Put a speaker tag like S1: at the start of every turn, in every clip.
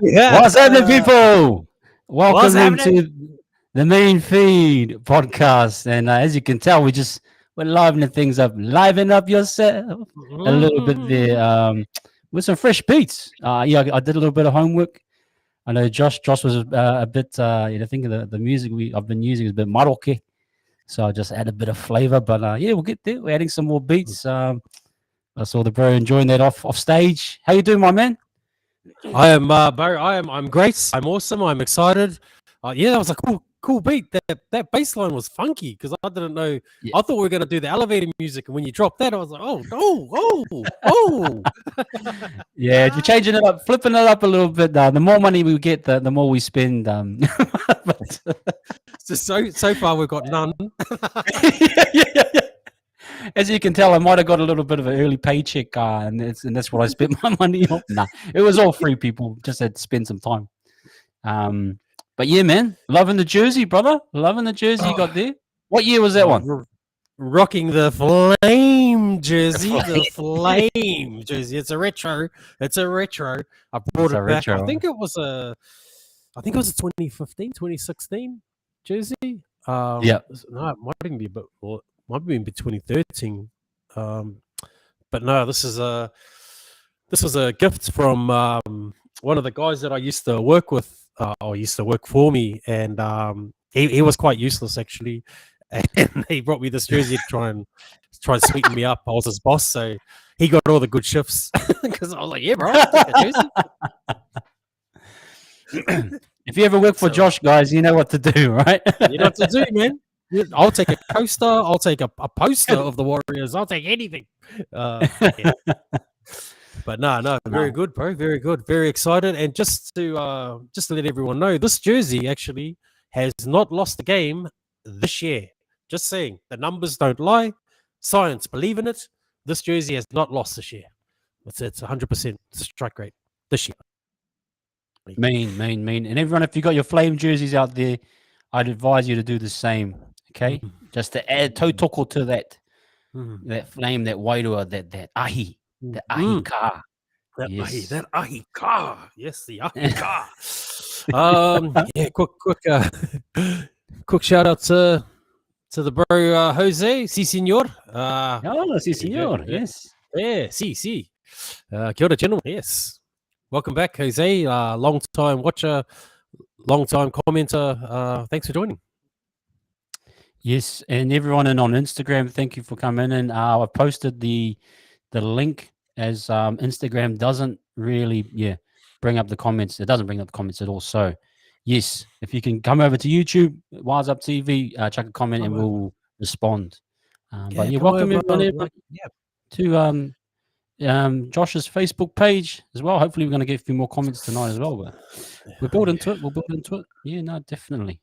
S1: What's happening, people? Welcome to the main feed podcast. And as you can tell, we're livening things up. Liven up yourself a little bit there with some fresh beats. I did a little bit of homework. I know Josh was a bit, I think the music I've been using is a bit maroke. So I just add a bit of flavor. But we'll get there. We're adding some more beats. I saw the bro enjoying that off stage. How you doing, my man?
S2: I am, Barry. I'm great. I'm awesome. I'm excited. That was a cool beat. That bass line was funky because I didn't know. Yeah. I thought we were going to do the elevator music, and when you dropped that, I was like, oh.
S1: Yeah, we're changing it up, flipping it up a little bit. The more money we get, the more we spend.
S2: So far, we've got none.
S1: yeah. As you can tell, I might have got a little bit of an early paycheck, and that's what I spent my money on. Nah, it was all free, people. Just had to spend some time. But yeah, man, loving the jersey, brother. Loving the jersey you got there. What year was that one?
S2: Rocking the flame jersey. The flame jersey. It's a retro. I brought it back. I think it was a 2015, 2016 jersey. No, it might even be a bit. Might be in 2013, but no. This was a gift from one of the guys that I used to work with, or used to work for me, and he was quite useless actually, and he brought me this jersey to try and sweeten me up. I was his boss, so he got all the good shifts because I was like, yeah, bro, I'll take
S1: a jersey. If you ever work for Josh, guys, you know what to do, right?
S2: You know what to do, man. I'll take a coaster. I'll take a poster of the Warriors. I'll take anything. Yeah. But no, very good, bro. Very good. Very excited. And just to let everyone know, this jersey actually has not lost a game this year. Just saying, the numbers don't lie. Science, believe in it. This jersey has not lost this year. It's 100% strike rate this year.
S1: Mean. And everyone, if you got your flame jerseys out there, I'd advise you to do the same. Okay, just to add tautoko to that flame, that wairua, that ahi, that ahi ka.
S2: That ahi ka. Yes, the ahi ka. Quick shout out to the bro Jose. Si, senor.
S1: Si, senor. Yes.
S2: Yeah, si. Kia ora, gentlemen. Yes. Welcome back, Jose. Long time watcher, long time commenter. Thanks for joining.
S1: Yes, and everyone in on Instagram, thank you for coming in. I've posted the link, as Instagram doesn't really bring up the comments. It doesn't bring up the comments at all. So yes, if you can come over to YouTube, wahsup TV, chuck a comment and we'll respond. But you're welcome everyone to Josh's Facebook page as well. Hopefully we're going to get a few more comments tonight as well. But we'll build into it. Yeah, no, definitely.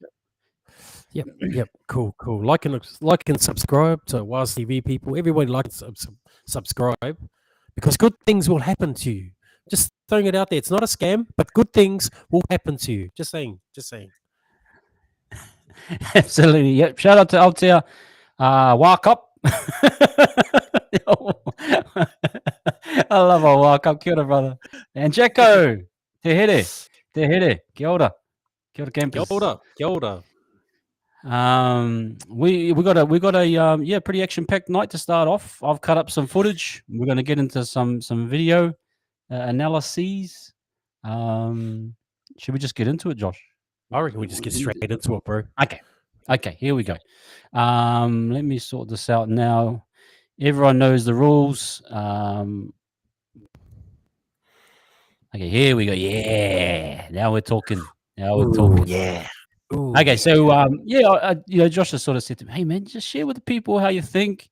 S2: Yep. Cool. Like and subscribe to Wahs TV, people. Everybody like and subscribe because good things will happen to you. Just throwing it out there. It's not a scam, but good things will happen to you. Just saying.
S1: Absolutely. Yep. Shout out to Aotea Wakup. I love our welcome. Kia ora, brother. And Jacko, te here, kia ora
S2: Kia
S1: campers.
S2: ora, kia ora.
S1: We got a yeah, pretty action packed night to start off. I've cut up some footage. We're going to get into some video analyses. Should we just get into it, Josh?
S2: I reckon we just get straight into it, bro.
S1: Okay, here we go. Let me sort this out now. Everyone knows the rules. Okay, here we go. Yeah, now we're talking.
S2: Yeah. Ooh,
S1: Okay, so Josh has sort of said to me, "Hey, man, just share with the people how you think."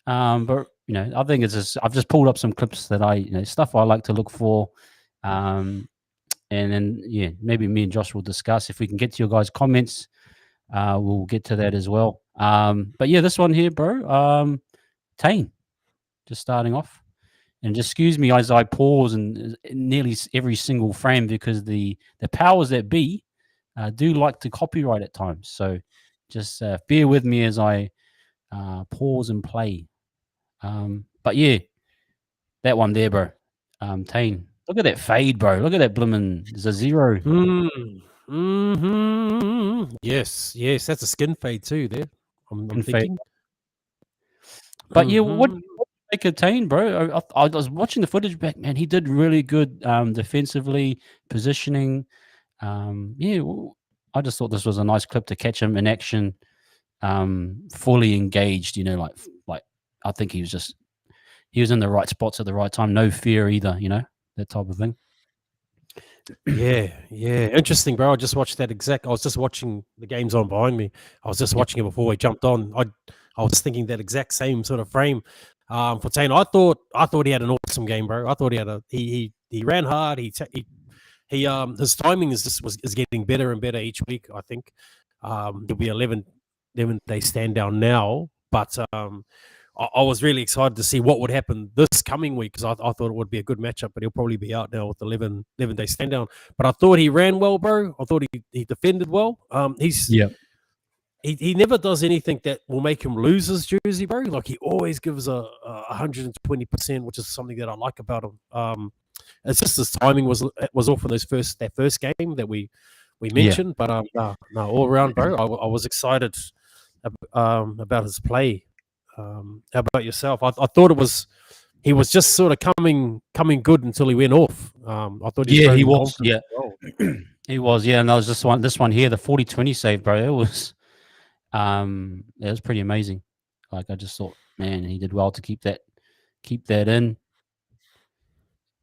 S1: But I think it's just I've just pulled up some clips that stuff I like to look for, and then maybe me and Josh will discuss if we can get to your guys' comments. We'll get to that as well. But yeah, this one here, bro. Tane, just starting off. And just excuse me as I pause and nearly every single frame because the powers that be do like to copyright at times. So just bear with me as I pause and play. But yeah, that one there, bro. Tane, look at that fade, bro. Look at that blimmin'. There's a zero.
S2: Yes, that's a skin fade too. There, I'm thinking.
S1: But yeah, what do you make of Tane, bro? I was watching the footage back, man. He did really good defensively, positioning. I just thought this was a nice clip to catch him in action, fully engaged. Like I think he was in the right spots at the right time. No fear either. That type of thing.
S2: Yeah. Interesting, bro. I just watched that I was just watching the games on behind me. I was just watching it before we jumped on. I was thinking that exact same sort of frame for Tane. I thought he had an awesome game, bro. I thought he ran hard. His timing is getting better and better each week. I think he'll be 11-day stand down now, but I was really excited to see what would happen this coming week because I thought it would be a good matchup, but he'll probably be out now with 11-day stand down. But I thought he ran well, bro. I thought he defended well. He never does anything that will make him lose his jersey, bro. Like he always gives a 120%, which is something that I like about him. It's just his timing was off in that first game that we mentioned, but no, all around, bro. I was excited about his play. How about yourself? I thought he was just sort of coming good until he went off. I thought
S1: he was. Yeah, he was. Yeah, and that was this one here, the 40-20 save, bro. It was pretty amazing. Like I just thought, man, he did well to keep that in.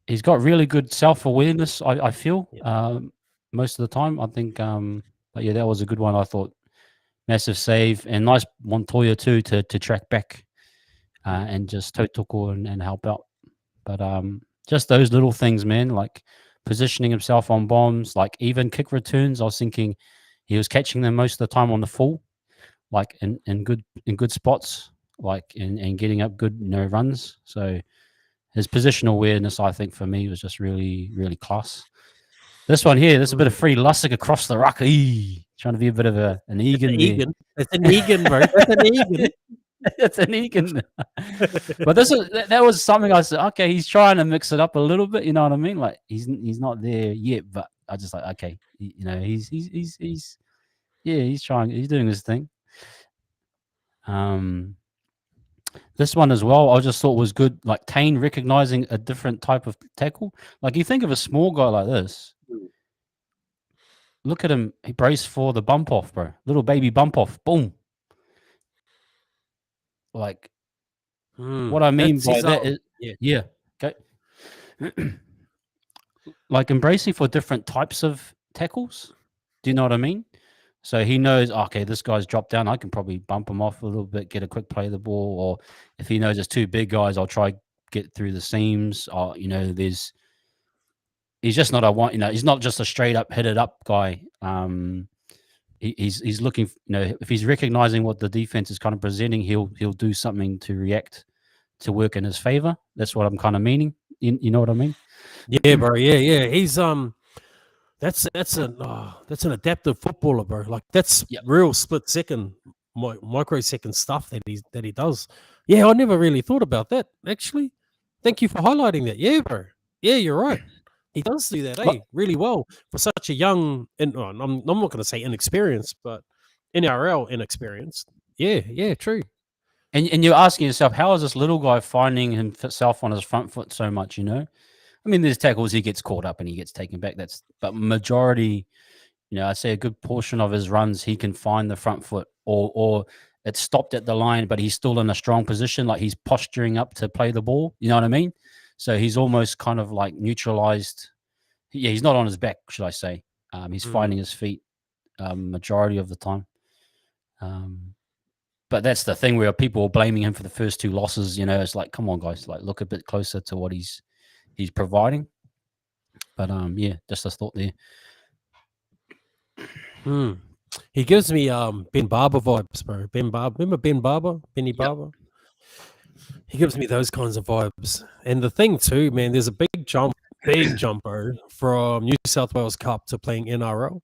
S1: He's got really good self-awareness. I feel most of the time. I think, but yeah, that was a good one. I thought. Massive save and nice Montoya too to track back and just totoko and help out. But just those little things, man, like positioning himself on bombs, like even kick returns. I was thinking he was catching them most of the time on the full, like in good spots, like and getting up good runs. So his positional awareness, I think, for me was just really, really class. This one here, there's a bit of free Lussick across the ruck. Trying to be a bit of an Egan.
S2: It's an Egan, bro. That's an Egan.
S1: It's an Egan. But that was something I said, okay, he's trying to mix it up a little bit, you know what I mean? Like he's not there yet, but I just like, okay, he's trying, he's doing his thing. This one as well, I just thought was good. Like Tane recognizing a different type of tackle. Like you think of a small guy like this. Look at him. He braced for the bump off, bro. Little baby bump off. Boom. Like, what I mean by that is, yeah. Okay. Like embracing for different types of tackles. Do you know what I mean? So he knows, okay, this guy's dropped down. I can probably bump him off a little bit, get a quick play of the ball. Or if he knows there's two big guys, I'll try get through the seams. Or, he's just not he's not just a straight up hit it up guy. He's looking, if he's recognizing what the defense is kind of presenting, he'll do something to react to work in his favor. That's what I'm kind of meaning. You know what I mean?
S2: Yeah, bro. Yeah. He's that's an adaptive footballer, bro. Like that's real split second microsecond stuff that he does. Yeah, I never really thought about that actually. Thank you for highlighting that. Yeah, bro. Yeah, you're right. He does do that,
S1: What?
S2: really well for such a young. And I'm not going to say inexperienced, but NRL inexperienced. Yeah, true.
S1: And you're asking yourself, how is this little guy finding himself on his front foot so much? I mean, there's tackles he gets caught up and he gets taken back. But majority, I'd say a good portion of his runs, he can find the front foot, or it's stopped at the line, but he's still in a strong position, like he's posturing up to play the ball. You know what I mean? So he's almost kind of like neutralized. Yeah, he's not on his back, should I say? He's finding his feet majority of the time. But that's the thing where people are blaming him for the first two losses. It's like, come on, guys, like look a bit closer to what he's providing. But yeah, just a thought there.
S2: He gives me Ben Barber vibes, bro. Ben Barber, remember Ben Barber, Benny Barber? He gives me those kinds of vibes. And the thing too, man, there's a big jumper from New South Wales Cup to playing NRL.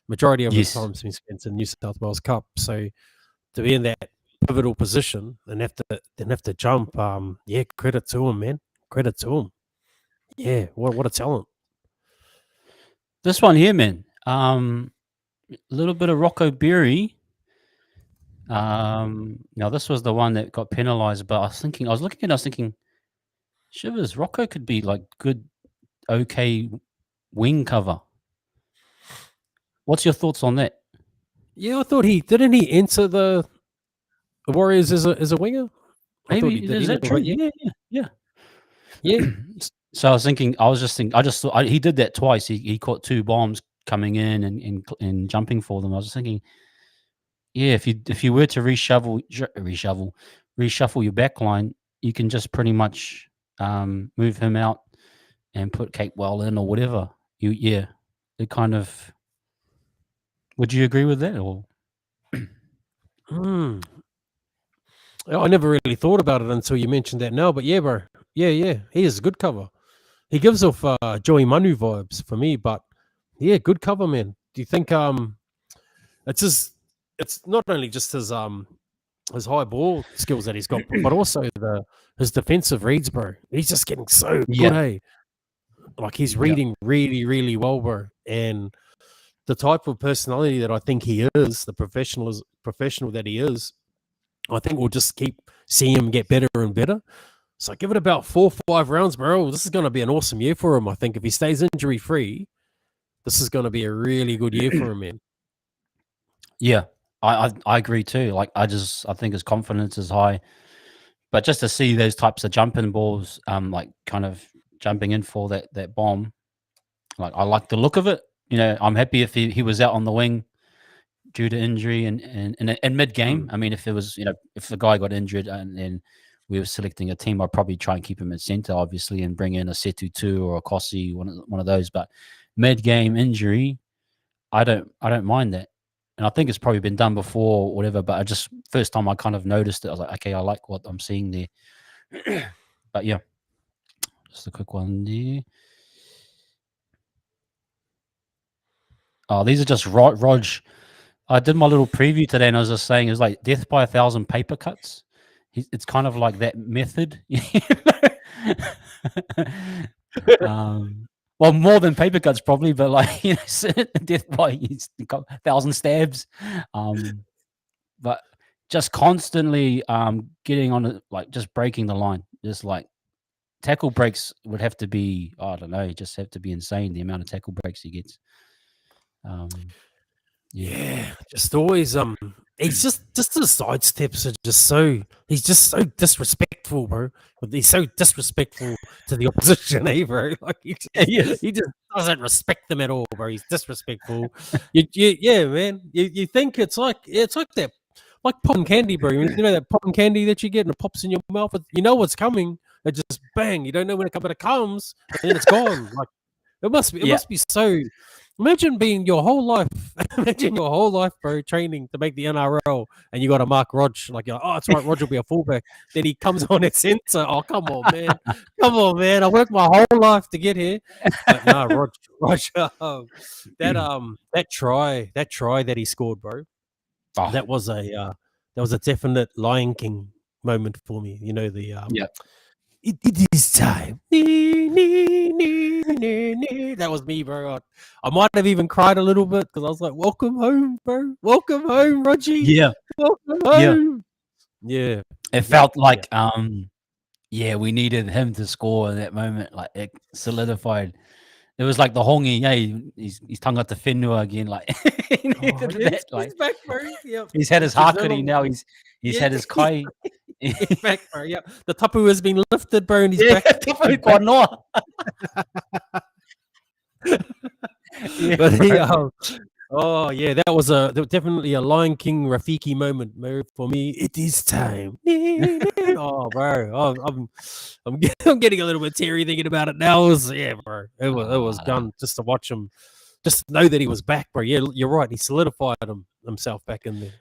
S2: Majority of his time's been spent in New South Wales Cup. So to be in that pivotal position and have to jump, yeah, credit to him, man. Credit to him. Yeah, what a talent.
S1: This one here, man. A little bit of Rocco Berry. Now this was the one that got penalised, but I was thinking, shivers, Rocco could be like good, okay wing cover. What's your thoughts on that?
S2: Yeah, I thought didn't he enter the Warriors as a winger?
S1: Maybe is that true? Yeah. So I just thought he did that twice. He caught two bombs coming in and jumping for them. I was just thinking, yeah, if you were to reshuffle your back line, you can just pretty much move him out and put Capewell in or whatever. It kind of. Would you agree with that or?
S2: I never really thought about it until you mentioned that now, but yeah, bro. Yeah. He is a good cover. He gives off Joey Manu vibes for me, but yeah, good cover, man. Do you think it's not only just his high ball skills that he's got, but also his defensive reads, bro. He's just getting so good, hey. Like he's reading really, really well, bro. And the type of personality that I think he is, the professional that he is, I think we'll just keep seeing him get better and better. So give it about 4 or 5 rounds, bro. This is going to be an awesome year for him. I think if he stays injury free, this is going to be a really good year for him, man.
S1: Yeah, I agree too. Like I think his confidence is high, but just to see those types of jumping balls, like kind of jumping in for that bomb, like I like the look of it. I'm happy if he was out on the wing due to injury and mid game. I mean, if it was, if the guy got injured and then we were selecting a team, I'd probably try and keep him at center, obviously, and bring in a Setu 2 or a Kossi, one of those. But mid game injury, I don't mind that. And I think it's probably been done before or whatever, but first time I kind of noticed it, I was like, okay, I like what I'm seeing there. But yeah, just a quick one there. Oh, these are just Rog. I did my little preview today, and I was just saying it's like death by 1,000 paper cuts. It's kind of like that method. Well, more than paper cuts probably, but like death by 1,000 stabs. But just constantly getting on it, like just breaking the line. Just like tackle breaks would have to be, I don't know, just have to be insane the amount of tackle breaks he gets.
S2: Yeah, just always he's just his sidesteps are just so he's just so disrespectful, bro. He's so disrespectful to the opposition, bro. Like he just doesn't respect them at all, bro. He's disrespectful. Yeah, man. You think it's like that, like popping candy, bro. You know that popping candy that you get and it pops in your mouth. You know what's coming. It just bang. You don't know when it comes, but it comes and then it's gone. Like it must be so. Imagine being your whole life, bro, training to make the NRL, and you got to mark Rog. Like, you're like, oh, it's right, Rog will be a fullback. Then he comes on at centre. Oh, come on, man. I worked my whole life to get here. But no, Rog, that try that he scored, bro. Oh. That was a was a definite Lion King moment for me. You know the
S1: Yeah.
S2: it is time. That was me, bro. I might have even cried a little bit because I was like, "Welcome home, bro. Welcome home, Roger.
S1: Yeah.
S2: Welcome
S1: Yeah.
S2: home." Yeah,
S1: It
S2: yeah,
S1: felt
S2: yeah.
S1: like yeah, we needed him to score in that moment. Like it solidified. It was like the hongi, yeah, he's tongue out the whenua again. Like he
S2: Oh,
S1: needed that.
S2: he's
S1: Like
S2: back, bro. Yep.
S1: he's had his
S2: He's
S1: hakari now. He's
S2: yeah,
S1: had his kai.
S2: he's back, bro. Yep. The tapu has been lifted, bro, and he's
S1: Yeah,
S2: back. He's
S1: kua
S2: back.
S1: noa. Yeah,
S2: But he,
S1: bro.
S2: oh yeah, that was definitely a Lion King Rafiki moment, bro. For me, it is time. Oh, bro, I'm getting a little bit teary thinking about it now. It was, yeah, bro. It was done just to watch him, just to know that he was back, bro. Yeah, you're right. He solidified himself back in there.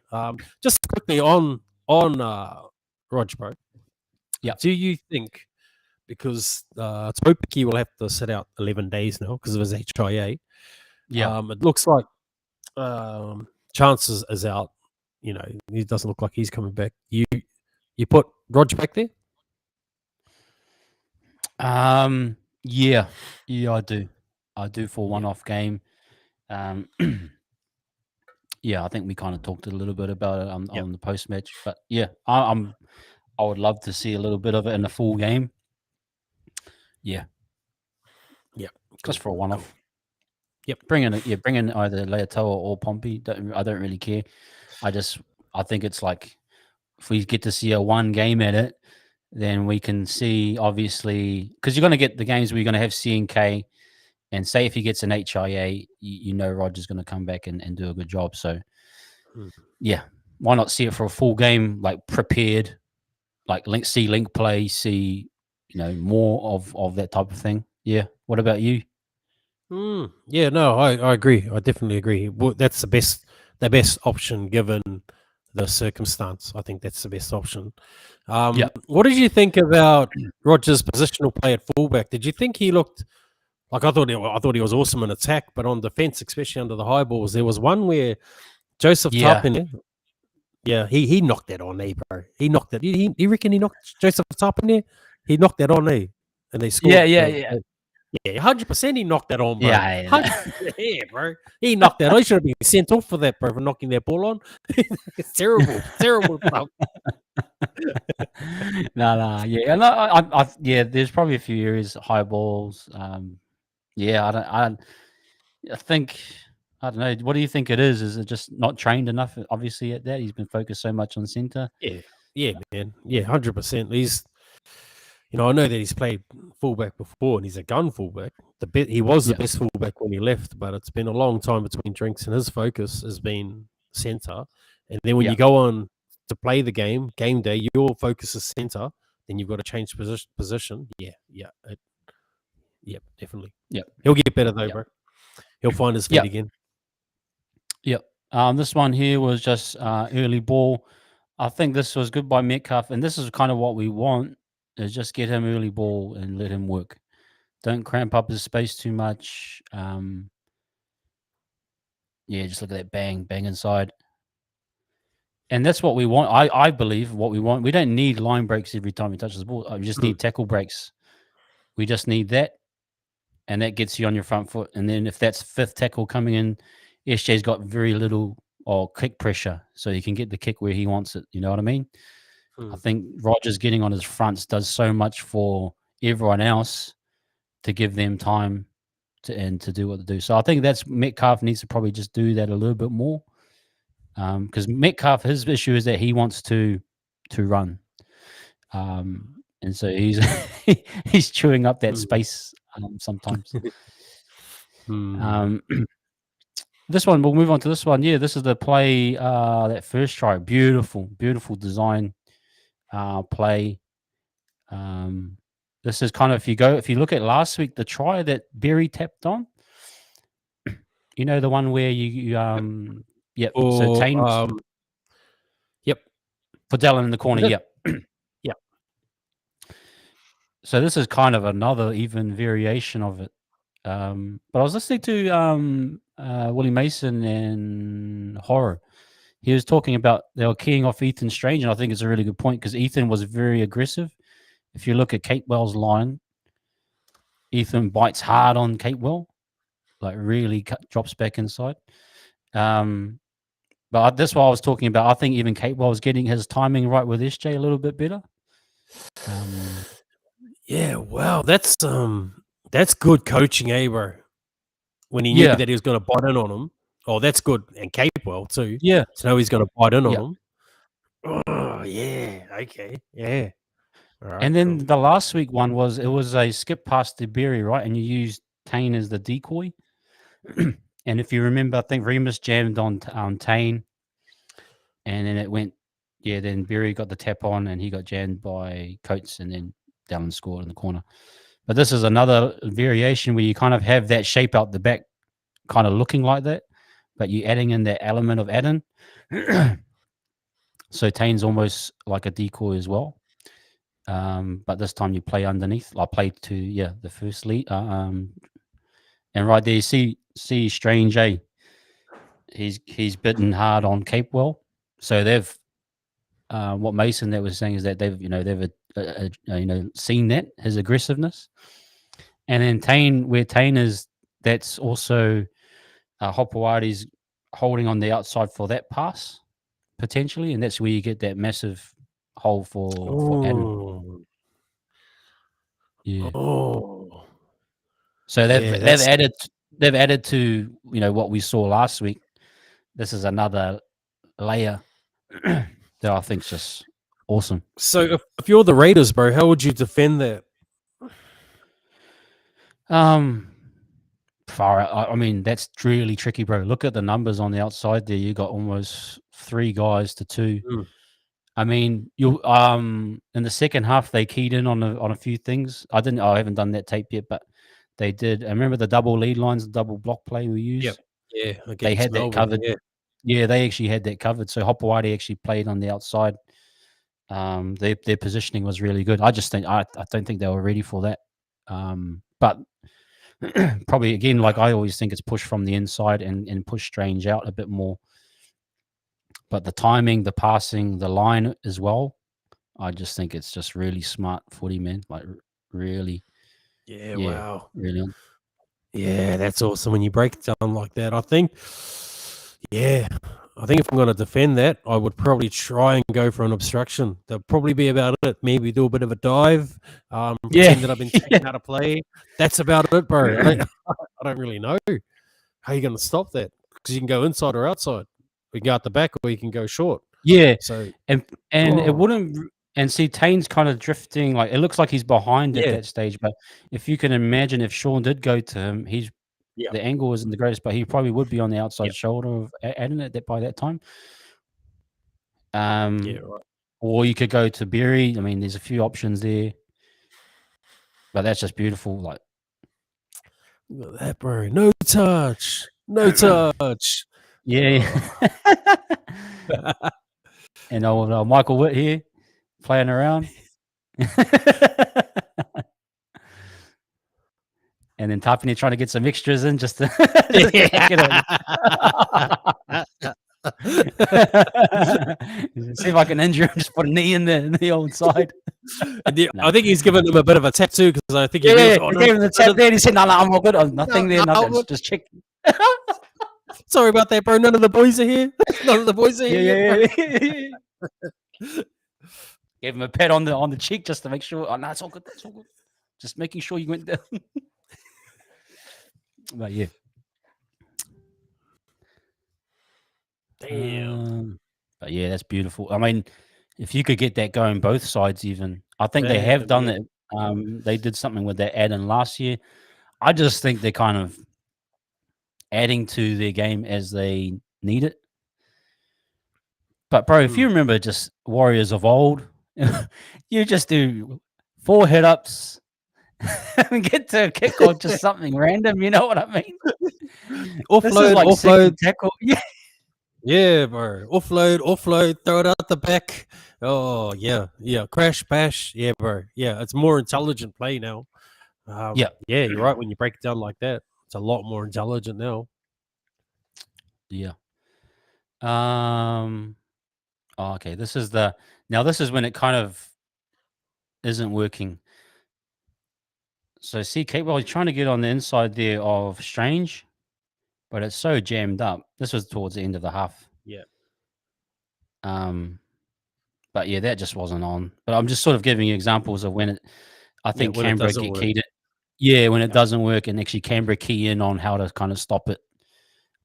S2: Just quickly on Rog, bro.
S1: Yeah.
S2: Do you think, because Topiki will have to sit out 11 days now because of his HIA?
S1: Yeah.
S2: It looks like Chances is out. You know, he doesn't look like he's coming back. You put Rog back there?
S1: Yeah. Yeah, I do. I do for
S2: Yeah.
S1: one-off game. Yeah, I think we kind of talked a little bit about it
S2: Yep.
S1: on the post match, but yeah, I would love to see a little bit of it in a full game. Yeah,
S2: Yeah.
S1: just for a one-off.
S2: Yep.
S1: Bring in either Leatoa or Pompey. I don't really care. I think it's like if we get to see a one game at it, then we can see obviously because you're going to get the games where you're going to have CNK, and say if he gets an HIA, you know Roger's going to come back and do a good job. So yeah, why not see it for a full game, like prepared, like link play, see more of that type of thing. Yeah. What about you?
S2: Yeah, no, I agree. I definitely agree. Well, that's the best option given the circumstance. I think that's the best option.
S1: Yeah.
S2: What did you think about Rogers' positional play at fullback? Did you think he looked like I thought he was awesome in attack, but on defense, especially under the high balls, there was one where Joseph
S1: Yeah.
S2: Tarpin, yeah, he knocked that on, bro. He knocked it. You reckon he knocked Joseph Tarpin there? He knocked that on, and they
S1: Yeah.
S2: scored.
S1: Yeah. Yeah.
S2: Yeah, 100% he knocked that on, bro.
S1: Yeah.
S2: 100%, yeah, bro. He knocked that on. He should have been sent off for that, bro, for knocking that ball on. It's terrible. Terrible stuff.
S1: No. Yeah. No. Yeah. There's probably a few areas, high balls. Yeah. I think. I don't know. What do you think it is? Is it just not trained enough? Obviously, at that he's been focused so much on center.
S2: Yeah, man. Yeah, 100%. I know that he's played fullback before, and he's a gun fullback. He was the best fullback when he left, but it's been a long time between drinks, and his focus has been center. And then when you go on to play the game day, your focus is center. Then you've got to change position. Yeah, definitely.
S1: Yep.
S2: He'll get better though, bro. He'll find his feet again.
S1: Yep. This one here was just early ball. I think this was good by Metcalf, and this is kind of what we want: is just get him early ball and let him work. Don't cramp up his space too much. Yeah, just look at that bang inside, and that's what we want. I believe what we want. We don't need line breaks every time he touches the ball. We just need tackle breaks. We just need that, and that gets you on your front foot. And then if that's fifth tackle coming in, SJ's got very little or kick pressure, so he can get the kick where he wants it. You know what I mean? I think Rogers getting on his fronts does so much for everyone else to give them time to do what they do. So I think that's Metcalf needs to probably just do that a little bit more, because Metcalf, his issue is that he wants to run, and so he's he's chewing up that space sometimes. This one, we'll move on to this one. Yeah, this is the play, that first try. Beautiful design play. This is kind of if you look at last week, the try that Berry tapped on. You know the one where you so Tane, for Dallin in the corner. Yep. So this is kind of another even variation of it. But I was listening to Willie Mason and Horror, he was talking about they were keying off Ethan Strange, and I think it's a really good point because Ethan was very aggressive. If you look at Capewell's line, Ethan bites hard on Capewell, like really drops back inside. But that's what I was talking about. I think even Capewell was getting his timing right with SJ a little bit better.
S2: Yeah, wow, that's good coaching, bro. When he knew that he was going to bite in on him. Oh, that's good, and Capewell too.
S1: Yeah.
S2: So now he's going to bite in on him. Oh yeah, okay, yeah. All right,
S1: And then
S2: cool.
S1: the last week one was a skip past to Berry, right? And you used Tane as the decoy. And if you remember, I think Remus jammed on Tane, and then it went. Yeah, then Berry got the tap on, and he got jammed by Coates, and then Dallin scored in the corner. But this is another variation where you kind of have that shape out the back, kind of looking like that, but you're adding in that element of add-in. So Tane's almost like a decoy as well. But this time you play underneath. I played to the first lead. And right there you see Strange, he's bitten hard on Capewell. So they've what Mason that was saying is that they've seen that his aggressiveness. And then Tane is, that's also Hopewadi's holding on the outside for that pass potentially, and that's where you get that massive hole for Adam. Yeah.
S2: Oh.
S1: So they've added to what we saw last week. This is another layer that I think's just awesome.
S2: So if you're the Raiders, bro, how would you defend that?
S1: Far out. I mean, that's really tricky, bro. Look at the numbers on the outside there. You got almost 3 guys to 2. I mean, you in the second half they keyed in on a few things. I haven't done that tape yet, but they did. I remember the double lead lines, the double block play we used.
S2: Yep. Yeah,
S1: they had
S2: Melbourne,
S1: that covered. Yeah, they actually had that covered. So Hopewadi actually played on the outside. Their positioning was really good. I just think I don't think they were ready for that. But probably again, like I always think, it's push from the inside and push Strange out a bit more. But the timing, the passing, the line as well, I just think it's just really smart footy, man. Like really.
S2: Yeah, wow.
S1: Really.
S2: Yeah, that's awesome when you break it down like that. I think if I'm going to defend that, I would probably try and go for an obstruction. That'll probably be about it. Maybe do a bit of a dive, pretend that I've been taken out of play. That's about it, bro. I don't really know how you're going to stop that, because you can go inside or outside. We can go out the back, or you can go short.
S1: Yeah.
S2: So
S1: and it wouldn't. And see, Tane's kind of drifting. Like it looks like he's behind at that stage. But if you can imagine, if Sean did go to him, the angle isn't the greatest, but he probably would be on the outside shoulder of Adam by that time.
S2: Right.
S1: Or you could go to Berry. I mean, there's a few options there, but that's just beautiful. Like
S2: look at that, bro. No touch. No touch.
S1: Yeah. And old Michael Witt here playing around. And then Tapine trying to get some extras in just to see if I can injure him, just put a knee in the old side.
S2: I think he's given him a bit of a tap too, because I think
S1: he gave him the tap there and he said, no, I'm all good. Nothing there, nothing. Just check.
S2: Sorry about that, bro. None of the boys are here. None of the boys are here.
S1: Yeah. Gave him a pat on the cheek just to make sure. Oh, no, it's all good. That's all good. Just making sure you went down. But yeah.
S2: Damn.
S1: But yeah, that's beautiful. I mean, if you could get that going both sides, even I think they have done it. They did something with that add-in last year. I just think they're kind of adding to their game as they need it. But bro, if you remember just Warriors of old, you just do 4 hit-ups and get to a kick or just something random. You know what I mean?
S2: Offload,
S1: tackle.
S2: Yeah, bro. Offload, throw it out the back. Oh, yeah. Crash, bash. Yeah, bro. Yeah, it's more intelligent play now. Yeah, you're right. When you break it down like that, it's a lot more intelligent now.
S1: Yeah. Oh, okay. This is when it kind of isn't working. So see, Kate, well, he's trying to get on the inside there of Strange, but it's so jammed up. This was towards the end of the half.
S2: Yeah.
S1: But yeah, that just wasn't on. But I'm just sort of giving you examples of when I think
S2: when it
S1: Canberra
S2: doesn't
S1: get
S2: work.
S1: keyed it. Yeah, when it
S2: Yeah.
S1: doesn't work, and actually Canberra key in on how to kind of stop it,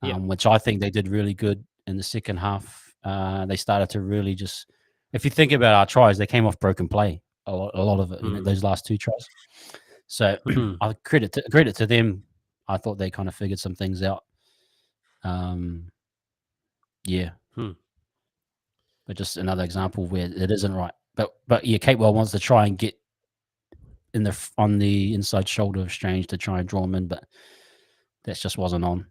S2: Yeah.
S1: which I think they did really good in the second half. They started to really just, if you think about our tries, they came off broken play, a lot of it, those last two tries. So I credit to them. I thought they kind of figured some things out. Yeah. But just another example where it isn't right. But yeah, Capewell wants to try and get on the inside shoulder of Strange to try and draw him in, but that just wasn't on.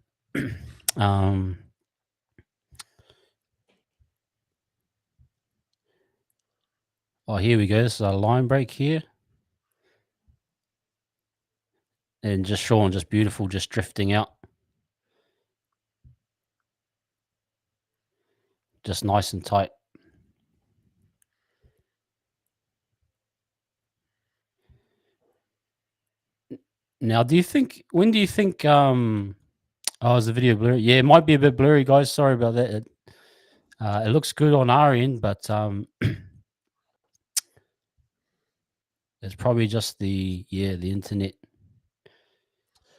S1: Oh, here we go. This is a line break here. And just Sean, just beautiful, just drifting out. Just nice and tight. Now, when do you think, oh, is the video blurry? Yeah, it might be a bit blurry, guys. Sorry about that. It looks good on our end, but it's probably just the internet.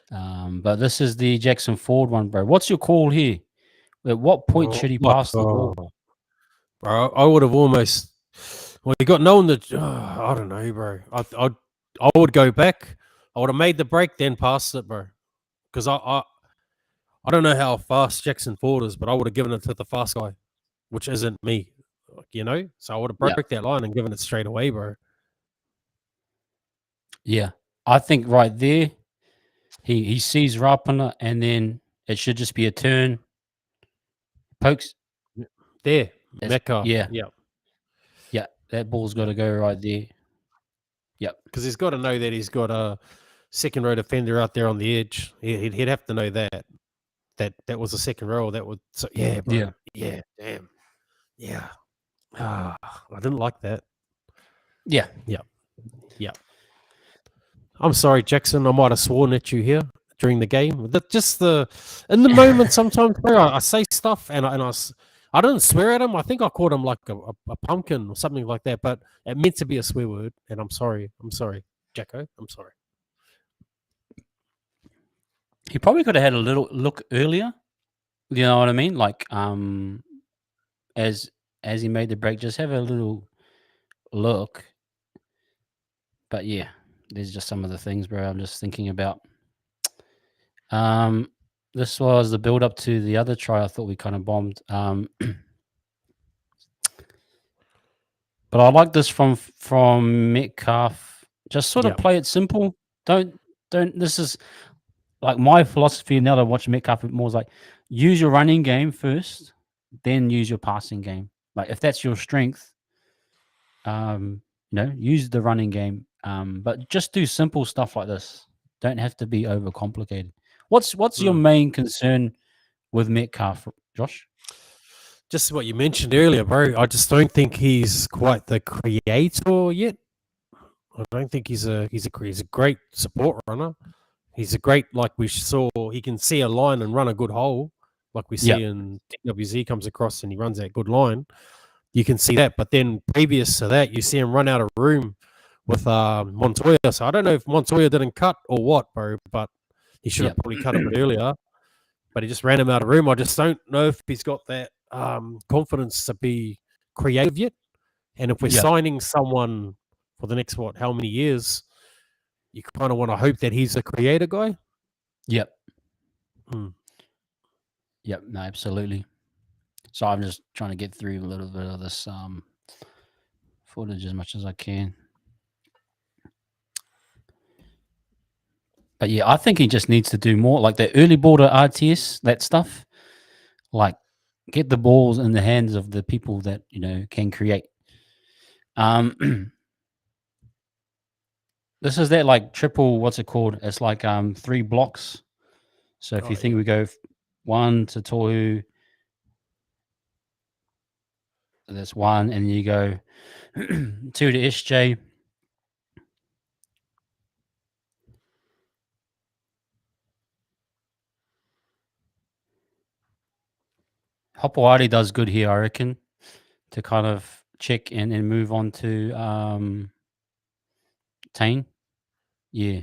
S1: But this is the Jackson Ford one, bro. What's your call here? At what point should he pass the ball?
S2: Bro, I would have almost. Well, he got no one that. I don't know, bro. I would go back. I would have made the break, then passed it, bro. Because I don't know how fast Jackson Ford is, but I would have given it to the fast guy, which isn't me, you know. So I would have broke that line and given it straight away, bro.
S1: Yeah, I think right there, he sees Rapana, and then it should just be a turn. Pokes
S2: there, Metcalf.
S1: Yeah,
S2: yeah.
S1: That ball's got to go right there. Yep,
S2: because he's got to know that he's got a second row defender out there on the edge. He'd have to know that was a second row. That would bro. Yeah, damn, yeah. I didn't like that.
S1: Yeah.
S2: I'm sorry, Jackson. I might have sworn at you here during the game. In the moment, sometimes, bro, I say stuff and I didn't swear at him. I think I called him like a pumpkin or something like that, but it meant to be a swear word. And I'm sorry, Jacko. I'm sorry.
S1: He probably could have had a little look earlier. You know what I mean? Like, as he made the break, just have a little look. But yeah, there's just some of the things, bro. I'm just thinking about. This was the build up to the other try. I thought we kind of bombed. But I like this from Metcalf. Just sort of play it simple. Don't. This is like my philosophy now that I watch Metcalf more is like use your running game first, then use your passing game. Like if that's your strength, use the running game. But just do simple stuff like this. Don't have to be overcomplicated. What's your main concern with Metcalf, Josh?
S2: Just what you mentioned earlier, bro. I just don't think he's quite the creator yet. I don't think he's a great support runner. He's a great, like we saw, he can see a line and run a good hole, like we see in TWZ comes across and he runs that good line. You can see that, but then previous to that, you see him run out of room with Montoya. So I don't know if Montoya didn't cut or what, bro, but he should have probably cut a bit earlier. But he just ran him out of room. I just don't know if he's got that confidence to be creative yet. And if we're signing someone for the next, how many years, you kind of want to hope that he's a creator guy.
S1: Yep. Yep. No, absolutely. So I'm just trying to get through a little bit of this footage as much as I can. But yeah, I think he just needs to do more, like the early ball to RTS, that stuff. Like, get the balls in the hands of the people that can create. This is that like triple. What's it called? It's like 3 blocks. So if you think we go 1 to Tohu, That's one, and you go 2 to SJ. Hopewadi does good here, I reckon, to kind of check and then move on to Tane. Yeah.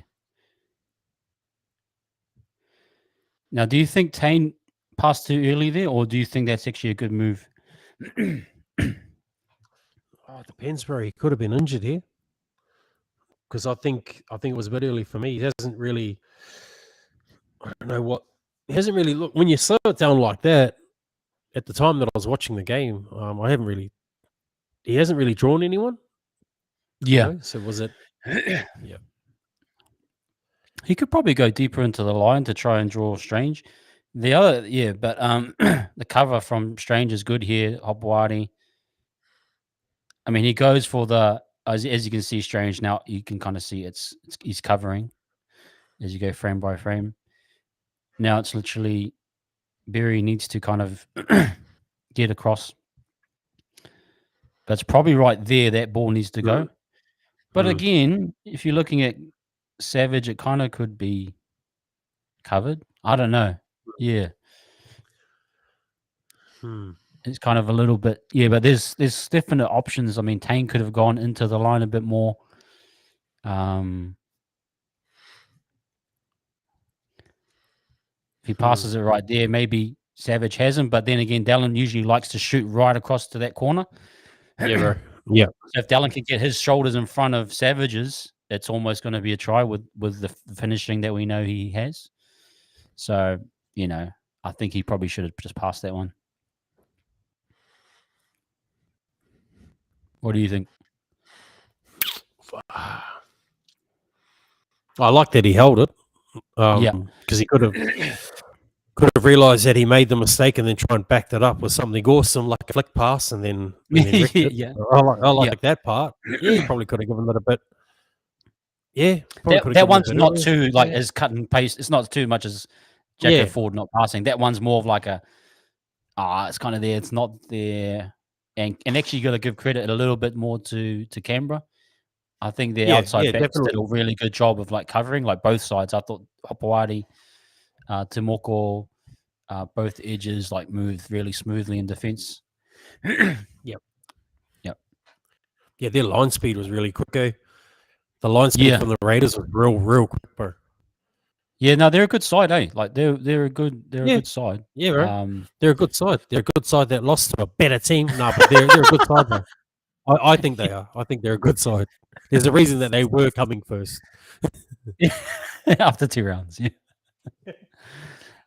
S1: Now, do you think Tane passed too early there, or do you think that's actually a good move?
S2: It depends where he could have been injured here. Because I think it was a bit early for me. He hasn't really, I don't know what, he hasn't really looked, when you slow it down like that, at the time that I was watching the game, he hasn't really drawn anyone.
S1: Yeah.
S2: So was it? Yeah.
S1: He could probably go deeper into the line to try and draw Strange. The other, yeah, but the cover from Strange is good here. Hopewadi. I mean, he goes for the as you can see, Strange now. You can kind of see it's he's covering as you go frame by frame. Now it's literally Berry needs to kind of get across. That's probably right there. That ball needs to go. But again, if you're looking at Savage, it kind of could be covered. I don't know. Yeah. It's kind of a little bit, yeah, but there's definite options. I mean, Tane could have gone into the line a bit more. If he passes it right there, maybe Savage hasn't. But then again, Dallin usually likes to shoot right across to that corner.
S2: Yeah, bro. Yeah.
S1: So if Dallin can get his shoulders in front of Savage's, it's almost going to be a try with the finishing that we know he has. So, I think he probably should have just passed that one. What do you think?
S2: I like that he held it.
S1: Yeah.
S2: Because he could have realized that he made the mistake and then try and backed it up with something awesome like a flick pass and then ripped it.
S1: Yeah.
S2: I like that part. Yeah, he probably could have given it a bit. Yeah,
S1: that one's not too like as cut and paste. It's not too much as Jacko Ford not passing. That one's more of like it's kind of there. It's not there, and actually you got to give credit a little bit more to Canberra. I think their outside backs did a really good job of like covering like both sides. I thought Hopewadi, Timoko, both edges like moved really smoothly in defense.
S2: Yep. Yeah, their line speed was really quick. The line speed from the Raiders was real quick, bro.
S1: Yeah, no, they're a good side, eh? Like they're a good side.
S2: Yeah, bro. They're a good side. They're a good side that lost to a better team. No, but they're a good side, bro. I think they are. I think they're a good side. There's a reason that they were coming first.
S1: After 2 rounds, yeah.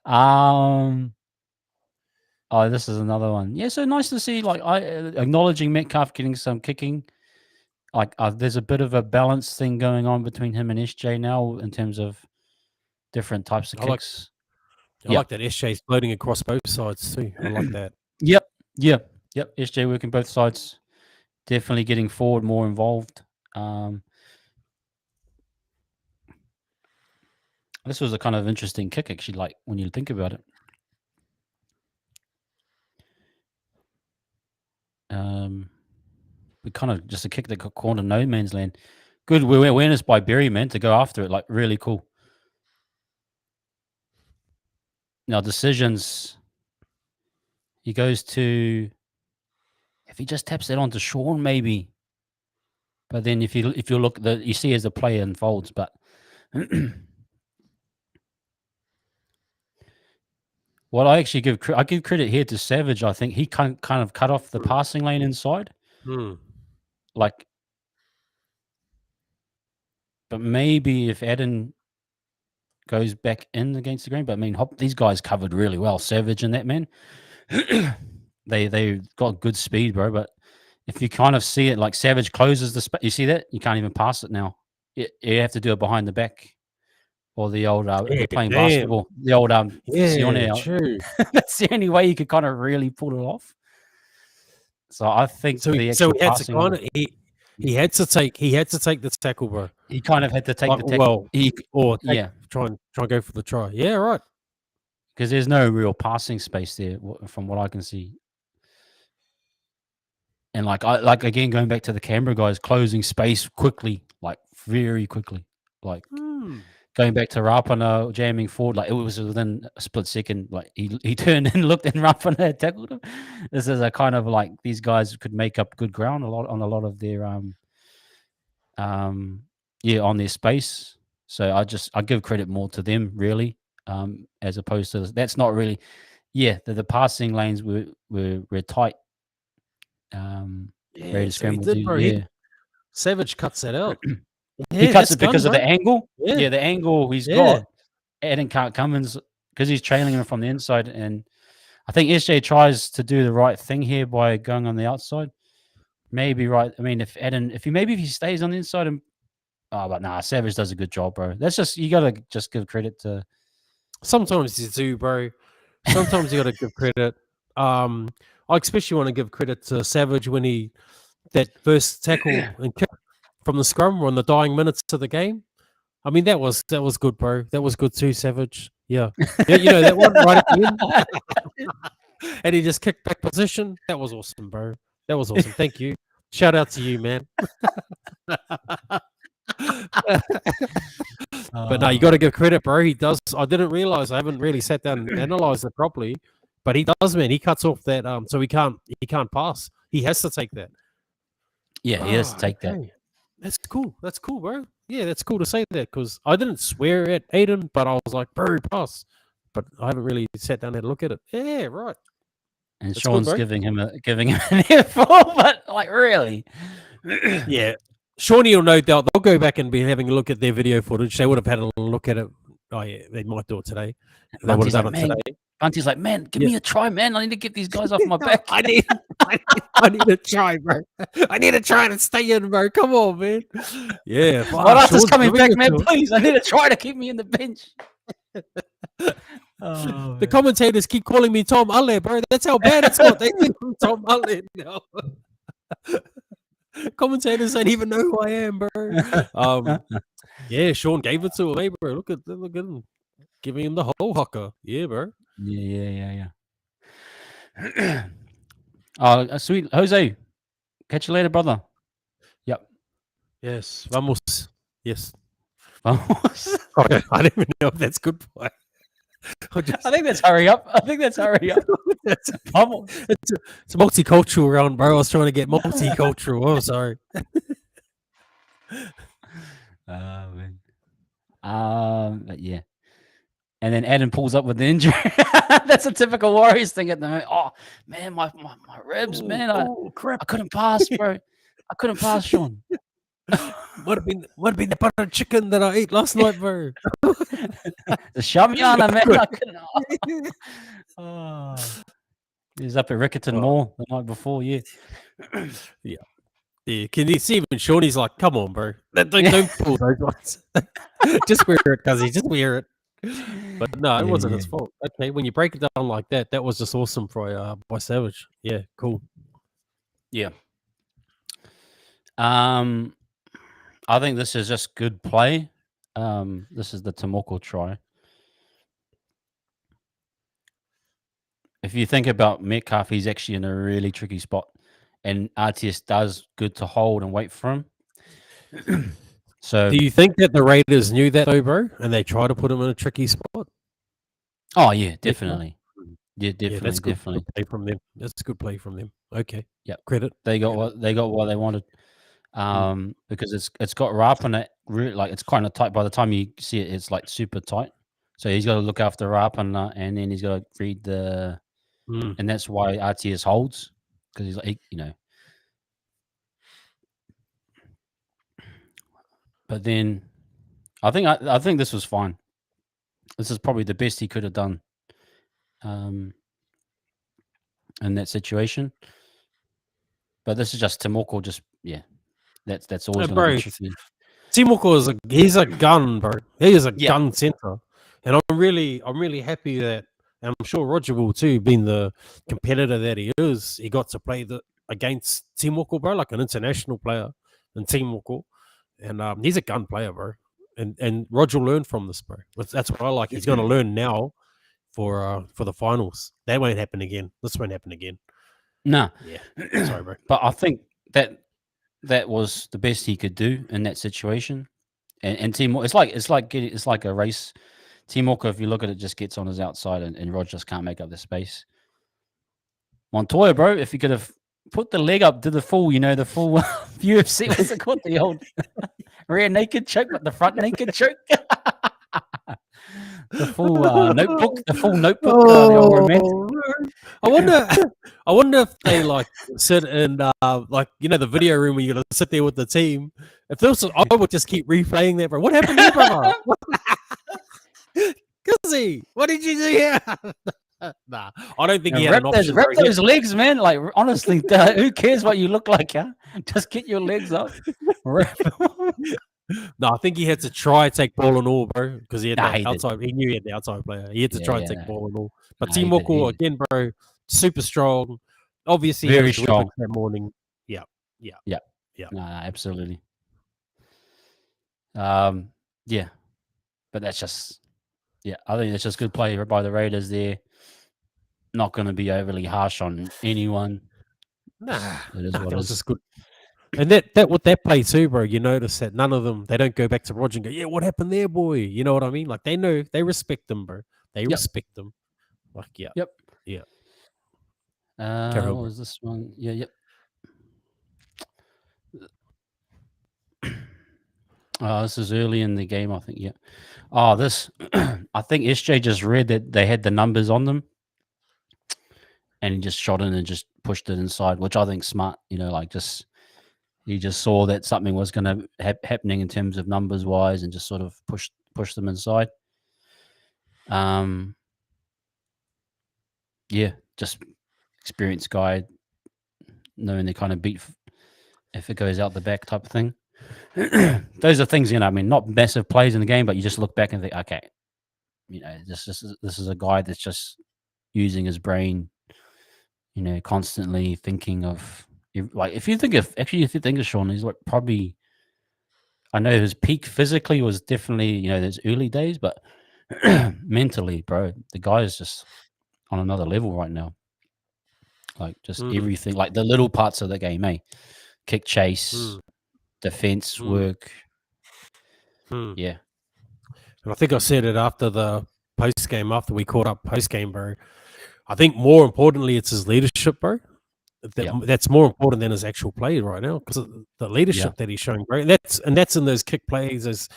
S1: Oh, this is another one. Yeah, so nice to see. Like, acknowledging Metcalf getting some kicking. Like, there's a bit of a balance thing going on between him and SJ now in terms of different types of kicks.
S2: I like that SJ's floating across both sides too. I like that.
S1: Yep. SJ working both sides, definitely getting forward, more involved. This was a kind of interesting kick, actually. Like when you think about it. We kind of just a kick that got corner no man's land. Good awareness by Berry, man, to go after it. Like really cool. Now decisions. He goes to. If he just taps that onto Sean, maybe. But then if you look, you see as the play unfolds. But what I actually give credit here to Savage. I think he kind of cut off the passing lane inside. Like, but maybe if Adam goes back in against the green, but I mean, these guys covered really well. Savage and that man, they got good speed, bro. But if you kind of see it, like Savage closes the space, you see that you can't even pass it now. You have to do it behind the back, or the old they're playing basketball. The old
S2: true.
S1: That's the only way you could kind of really pull it off. So I think
S2: so he had to kind of he had to take the tackle, bro.
S1: He kind of had to take the tackle.
S2: Try and go for the try. Yeah, right.
S1: Because there's no real passing space there, from what I can see. And like again, going back to the Canberra guys, closing space quickly, like very quickly, like going back to Rapana jamming forward, like it was within a split second. Like he turned and looked, and Rapana had tackled him. This is a kind of like these guys could make up good ground on a lot of their on their space. So I give credit more to them really, as opposed to that's not really the passing lanes were tight. Ready to
S2: So he
S1: scramble
S2: did,
S1: to
S2: bro. Savage cuts that out.
S1: he cuts it because
S2: done,
S1: of the angle.
S2: Yeah.
S1: Yeah, the angle he's got. Eden can't come in because he's trailing him from the inside, and I think SJ tries to do the right thing here by going on the outside. Maybe right. I mean, if he stays on the inside and but nah, Savage does a good job, bro. That's just you gotta just give credit to.
S2: Sometimes you do, bro. Sometimes you gotta give credit. I especially want to give credit to Savage when he that first tackle and kick from the scrum on the dying minutes of the game. I mean, that was good, bro. That was good too, Savage. Yeah, you know that one right at the end, and he just kicked back position. That was awesome, bro. That was awesome. Thank you. Shout out to you, man. But no, you got to give credit, bro. He does. I didn't realize. I haven't really sat down and analyzed it properly, but he does, man. He cuts off that. So he can't pass. He has to take that.
S1: Yeah, he has to take that.
S2: That's cool. That's cool, bro. Yeah, that's cool to say that because I didn't swear at Aiden, but I was like, bro, pass. But I haven't really sat down and look at it. Yeah, right.
S1: And that's Sean's good, giving him an earful, but like really,
S2: yeah. Shawnee will no doubt they'll go back and be having a look at their video footage. They would have had a look at it. Oh yeah, they might do it today. They would have done it today.
S1: Bunty's like, man, give me a try, man. I need to get these guys off my back.
S2: I need a try, bro. I need a try to stay in, bro. Come on, man. Yeah.
S1: Sean's coming back, man. Please, I need a try to keep me in the bench.
S2: The commentators keep calling me Tom Alle, bro. That's how bad it's got. They think I'm Tom Alle now. Commentators don't even know who I am, bro. Yeah, Sean gave it to him, hey, bro. Look at him, giving him the whole hawker. Yeah, bro.
S1: Yeah. Sweet Jose. Catch you later, brother. Yep.
S2: Yes, vamos. Yes.
S1: Vamos.
S2: I don't even know if that's good boy.
S1: I think that's hurry up. It's
S2: multicultural round, bro. I was trying to get multicultural. I'm sorry.
S1: Man. But yeah. And then Adam pulls up with the injury. That's a typical Warriors thing at the moment. Oh man, my ribs, man. I couldn't pass, bro. I couldn't pass, Sean.
S2: Might have been the butter chicken that I ate last night, bro.
S1: The Shamiana, man. I couldn't. Oh. He was up at Rickerton Mall the night before, yeah.
S2: Yeah, can you see even Shorty's like, come on, bro. Don't pull those ones. Just wear it, Cuzzy. Just wear it. But no, it wasn't his fault. Okay, when you break it down like that, that was just awesome by Savage. Yeah, cool.
S1: Yeah. I think this is just good play. This is the Tomoko try. If you think about Metcalf, he's actually in a really tricky spot, and RTS does good to hold and wait for him. So,
S2: do you think that the Raiders knew that though, bro, and they tried to put him in a tricky spot?
S1: Oh yeah, definitely. Yeah, definitely.
S2: Yeah, that's good play from them. That's a good play from them. Okay.
S1: Yeah.
S2: Credit.
S1: They got what they wanted. Because it's got Rap on it, like it's kind of tight. By the time you see it, it's like super tight. So he's got to look after Rap and then he's got to read the, and that's why RTS holds because he's like But then, I think this was fine. This is probably the best he could have done, in that situation. But this is just Tomoko. Just that's always going to be tricky.
S2: Tomoko he's a gun, bro. He is a gun center, and I'm really happy that, and I'm sure Roger will too, being the competitor that he is. He got to play against Tomoko, bro, like an international player in Tomoko. And he's a gun player, bro. And Roger learned from this, bro. That's what I like. He's going to learn now for the finals. That won't happen again. This won't happen again.
S1: No,
S2: Yeah. Sorry, bro.
S1: but I think that was the best he could do in that situation. And Team, it's like a race. Team Walker, if you look at it, just gets on his outside, and Rod just can't make up the space. Montoya, bro, if he could have put the leg up, did the full, the full UFC, what's it called? The old rear naked choke, but the front naked choke. The full notebook, the old romantic.
S2: I wonder if they like sit in like the video room where you gotta sit there with the team. If there was, I would just keep replaying that, bro. What happened here, brother? Kizzy, what did you do here? Nah, I don't think he had an option.
S1: Wrap those legs, man. Like honestly, who cares what you look like, huh? Just get your legs up.
S2: No, I think he had to try take ball and all, bro, because he had
S1: Nah,
S2: the outside. He knew he had the outside player. He had to try and take ball and all. But Team Walker again, bro, super strong. Obviously,
S1: very strong
S2: that morning. Yeah.
S1: No, absolutely. Yeah, but that's just I think it's just good play by the Raiders there. Not going to be overly harsh on anyone.
S2: Nah,
S1: it is
S2: that was just good. And that with that play too, bro, you notice that none of them, they don't go back to Roger and go, yeah, what happened there, boy? You know what I mean? Like they know, they respect them, bro. They respect them. Like, yeah.
S1: What was this one? This is early in the game, I think. This, I think SJ just read that they had the numbers on them, and he just shot in and just pushed it inside, which I think smart. He just saw that something was going to happening in terms of numbers wise, and just sort of push them inside. Just experienced guy, knowing they kind of beat if it goes out the back type of thing. Those are things, not massive plays in the game, but you just look back and think, okay, this is a guy that's just using his brain, constantly thinking of, like, if you think of Sean, he's like probably, I know his peak physically was definitely, those early days, but mentally, bro, the guy is just on another level right now. Like just everything, like the little parts of the game, kick chase, defense work. Yeah.
S2: And I think I said it after the post game, after we caught up post game, bro. I think more importantly, it's his leadership, bro. That's more important than his actual play right now, because the leadership that he's showing, bro. That's in those kick plays, those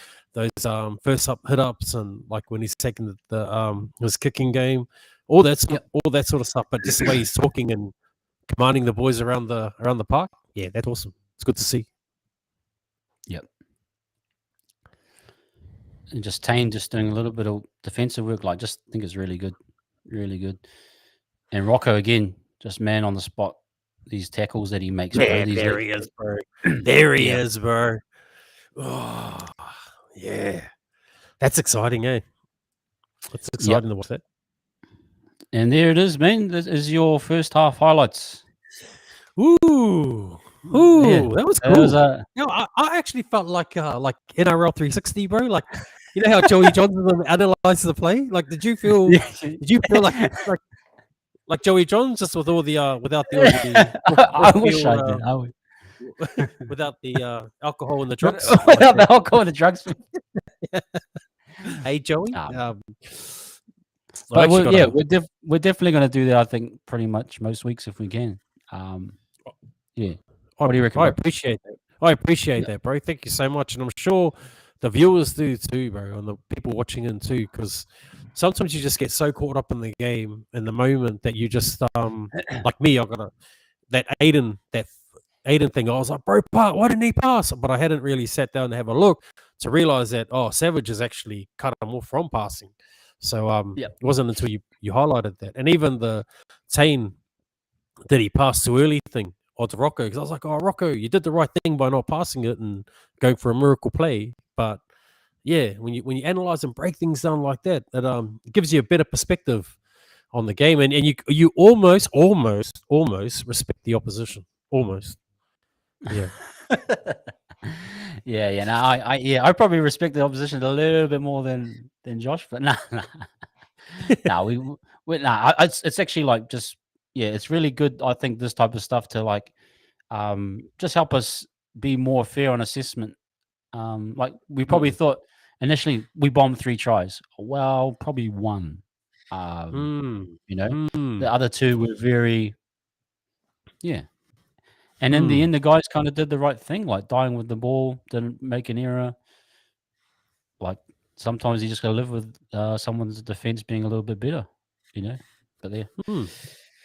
S2: first up hit ups, and like when he's taking the his kicking game, all that sort of stuff. But just the way he's talking and commanding the boys around the park, that's awesome. It's good to see.
S1: Yep. And just Tane just doing a little bit of defensive work, like just think it's really good. Really good. And Rocco again, just man on the spot. These tackles that he makes.
S2: Yeah, there he is, bro. There he is, bro. Oh, yeah. That's exciting, eh? It's exciting to watch that.
S1: And there it is, man. This is your first half highlights.
S2: Ooh, that was cool. I actually felt like NRL 360, bro. Like, you know how Joey Johnson analyzes the play. Like, did you feel like Joey Johns, just with all the without the
S1: I wish I did. I would.
S2: Without the alcohol and the drugs.
S1: Without the alcohol and the drugs.
S2: Hey, Joey.
S1: But we're definitely going to do that. I think pretty much most weeks if we can. What do you reckon?
S2: I appreciate that. I appreciate that, bro. Thank you so much, and I'm sure the viewers do too, bro, and the people watching in too, because sometimes you just get so caught up in the game in the moment that you just like me, I got that Aiden thing. I was like, bro, why didn't he pass? But I hadn't really sat down to have a look to realize that Savage is actually cut him off from passing. So it wasn't until you highlighted that, and even the Tane that he passed too early thing to Rocco, because I was like, oh, Rocco, you did the right thing by not passing it and going for a miracle play. But yeah, when you analyze and break things down like that, it gives you a better perspective on the game, and you almost respect the opposition. Almost. Yeah.
S1: No, I probably respect the opposition a little bit more than Josh, but no, it's actually like just it's really good. I think this type of stuff to like just help us be more fair on assessment. Like we probably thought initially we bombed 3 tries. Well, probably 1. You know, the other 2 were very And in the end, the guys kind of did the right thing, like dying with the ball, didn't make an error. Like sometimes you just got to live with someone's defense being a little bit better, you know. But there.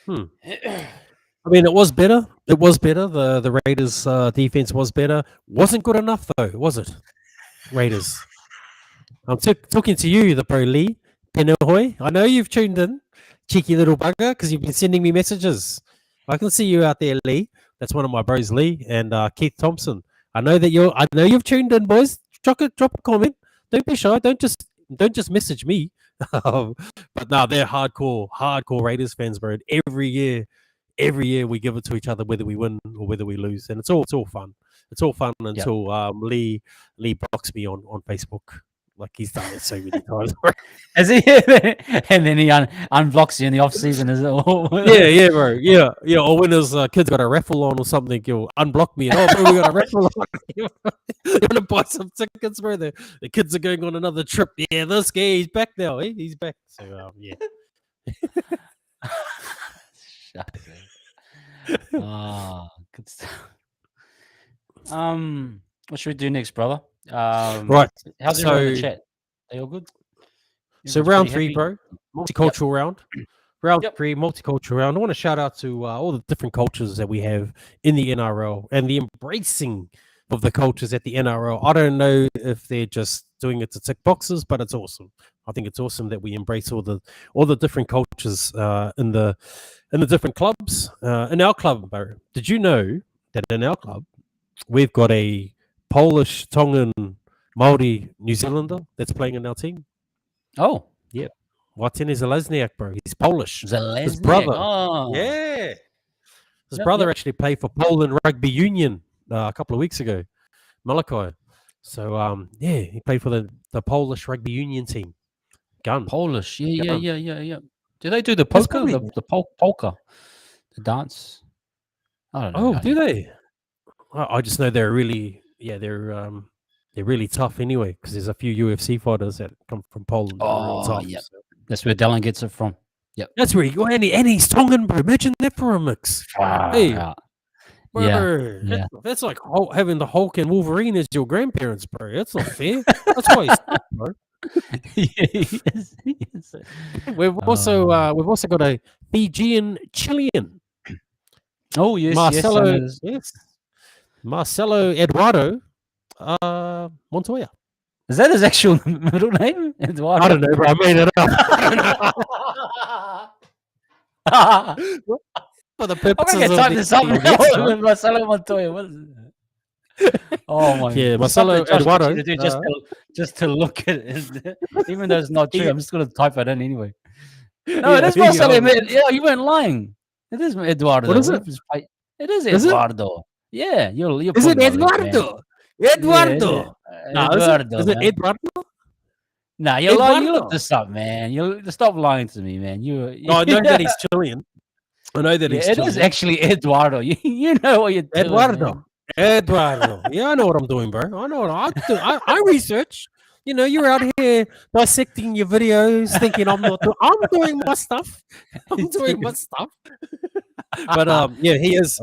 S2: I mean, it was better. It was better. The Raiders' defense was better. Wasn't good enough though, was it? Raiders. I'm talking to you, the pro Lee Penahoy. I know you've tuned in, cheeky little bugger, because you've been sending me messages. I can see you out there, Lee. That's one of my bros, Lee and Keith Thompson. I know you've tuned in, boys. Drop a comment. Don't be shy. Don't just message me. But no, they're hardcore Raiders fans, bro. Every year we give it to each other, whether we win or whether we lose, and it's all fun. It's all fun until Lee blocks me on Facebook. Like he's done it so many times.
S1: Is he? And then he unblocks you in the off season, is it?
S2: Yeah, bro. Yeah. Or when his kids got a raffle on or something, he'll unblock me. And, oh, bro, we got a raffle on. You want to buy some tickets, bro? The kids are going on another trip. Yeah, this guy, he's back now. Eh? He's back. So, yeah.
S1: Good stuff. What should we do next, brother?
S2: Right.
S1: How's everyone in the chat? They all good?
S2: So round 3, bro. Multicultural round. Round 3, multicultural round. I want to shout out to all the different cultures that we have in the NRL and the embracing of the cultures at the NRL. I don't know if they're just doing it to tick boxes, but it's awesome. I think it's awesome that we embrace all the different cultures in the different clubs. In our club, bro, did you know that in our club we've got a Polish, Tongan, Maori New Zealander that's playing in our team?
S1: Oh,
S2: yeah. Watene Zelezniak, bro. He's Polish.
S1: Zelezniak.
S2: His brother.
S1: Oh.
S2: Yeah. His brother actually played for Poland Rugby Union a couple of weeks ago, Malachi. So, he played for the Polish Rugby Union team. Gun.
S1: Polish. Yeah. Do they do the polka? The polka? The dance? I don't know.
S2: Oh, do they? I just know they're really, they're really tough anyway, because there's a few UFC fighters that come from Poland.
S1: Oh, yeah. So. That's where Dylan gets it from. Yep.
S2: That's where he go. And he's Tongan, bro. Imagine that for a mix. Hey, bro, that's like having the Hulk and Wolverine as your grandparents, bro. That's not fair. That's why he's tough, bro. Yes. We've also got a Fijian Chilean.
S1: Oh yes,
S2: Marcelo. Yes. Marcelo Eduardo Montoya.
S1: Is that his actual middle name? Eduardo?
S2: I don't know, bro. I made it up. For the purposes
S1: I'm going to type this up. Marcelo Montoya. What is it? Oh my!
S2: Yeah, Marcelo Eduardo.
S1: Just to look at it, even though it's not true, I'm just going to type it in anyway. No, it is Marcelo. Yeah, you weren't lying. It is Eduardo.
S2: What is it?
S1: It is Eduardo. Yeah, you're.
S2: Is it Eduardo? Eduardo. Is it Eduardo?
S1: Nah, you're lying. You look this up, man. You stop lying to me, man.
S2: I know that he's Chilean. I know that he's
S1: Chilean. It is actually Eduardo. You know what you're doing.
S2: Eduardo. Yeah, I know what I'm doing, bro. I know what I do. I research. You know, you're out here dissecting your videos, thinking I'm doing my stuff. I'm doing my stuff. But he is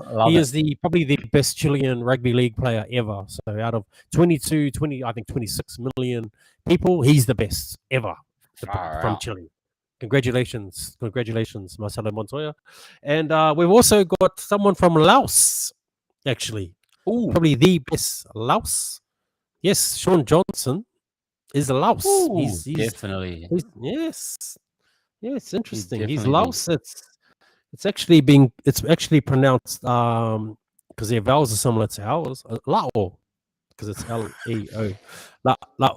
S2: probably the best Chilean rugby league player ever. So out of 20, I think 26 million people, he's the best ever from Chile. Congratulations, Marcelo Montoya. And we've also got someone from Laos, actually.
S1: Ooh.
S2: Probably the best Laos. Yes, Sean Johnson is Laos.
S1: Ooh, he's definitely.
S2: Yes, interesting. He's Laos. It's actually pronounced because their vowels are similar to ours. Lao, because it's L-E-O. Lao.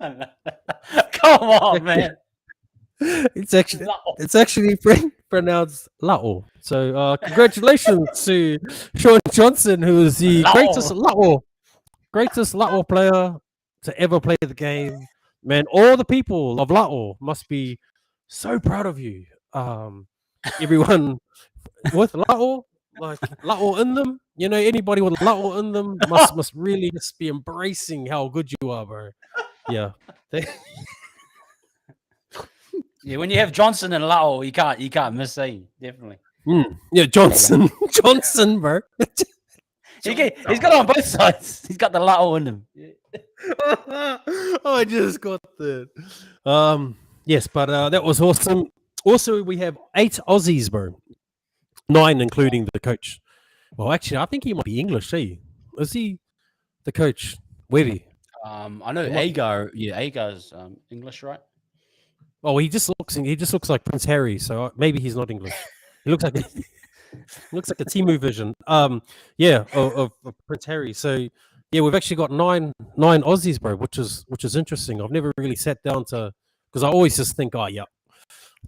S1: Come on, man.
S2: It's actually pronounced Lao. So congratulations to Sean Johnson, who is the greatest Lao player to ever play the game. Man, all the people of Lao must be so proud of you. Everyone with la'o, like la'o in them. Anybody with la'o in them must really just be embracing how good you are, bro. Yeah.
S1: Yeah, when you have Johnson and Lau, you can't miss definitely.
S2: Yeah, Johnson, Johnson, bro.
S1: He's got it on both sides. He's got the Lau in him. Yeah.
S2: I just got that. Yes, but that was awesome. Also, we have 8 Aussies, bro. 9, including the coach. Well, actually, I think he might be English. Is he the coach? Webby.
S1: I know Agar. Yeah, Agar's English, right?
S2: Oh, he just looks like Prince Harry. So maybe he's not English. He looks like a Timu version. Yeah, of Prince Harry. So yeah, we've actually got nine Aussies, bro, which is interesting. I've never really sat down to, because I always just think, oh yeah,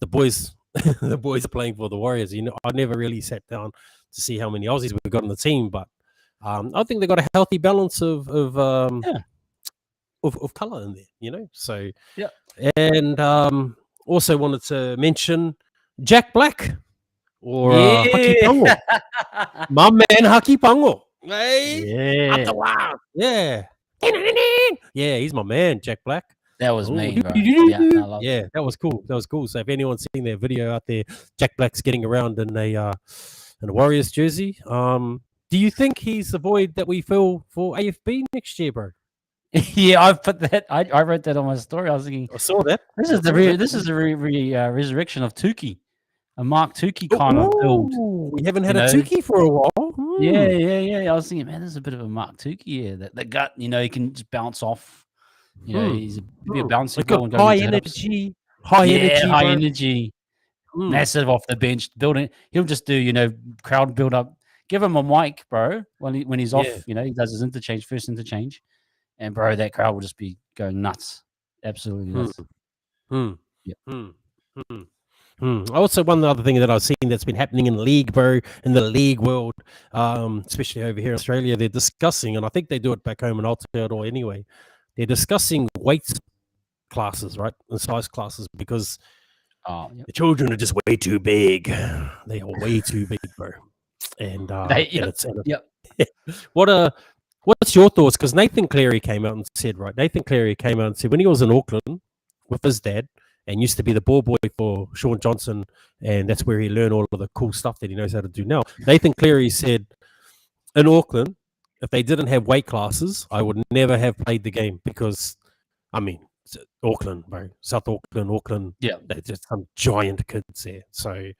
S2: the boys the boys are playing for the Warriors. I never really sat down to see how many Aussies we've got on the team, but I think they've got a healthy balance of color in there. So
S1: yeah,
S2: and also wanted to mention Jack Black or Haki Pango. My man Haki Pango. Hey,
S1: yeah,
S2: yeah. Yeah, he's my man, Jack Black.
S1: That was me, bro. Yeah,
S2: that was cool. That was cool. So if anyone's seen that video out there, Jack Black's getting around in a Warriors jersey. Do you think he's the void that we fill for AFB next year, bro?
S1: Yeah, I put that. I wrote that on my story. I was thinking,
S2: I saw that.
S1: This is the resurrection of Tukey, a Mark Tukey kind of build.
S2: We haven't had a Tukey for a while.
S1: Yeah. I was thinking, man, this is a bit of a Mark Tukey here. That gut, he can just bounce off. He's a bouncy ball and
S2: high energy, high
S1: energy, massive off the bench building. He'll just do crowd build up. Give him a mic, bro. When he's off, he does his first interchange, and bro, that crowd will just be going nuts, absolutely nuts.
S2: Also, one other thing that I've seen that's been happening in the league, bro, in the league world, especially over here in Australia, they're discussing, and I think they do it back home in Aotearoa anyway. They're discussing weight classes, right, and size classes, because the children are just way too big. They are way too big, bro. And what's your thoughts? Because Nathan Cleary came out and said when he was in Auckland with his dad and used to be the ball boy for Shaun Johnson, and that's where he learned all of the cool stuff that he knows how to do now. Nathan Cleary said in Auckland, if they didn't have weight classes, I would never have played the game, because, I mean, Auckland, bro, South Auckland, there's just some giant kids there. So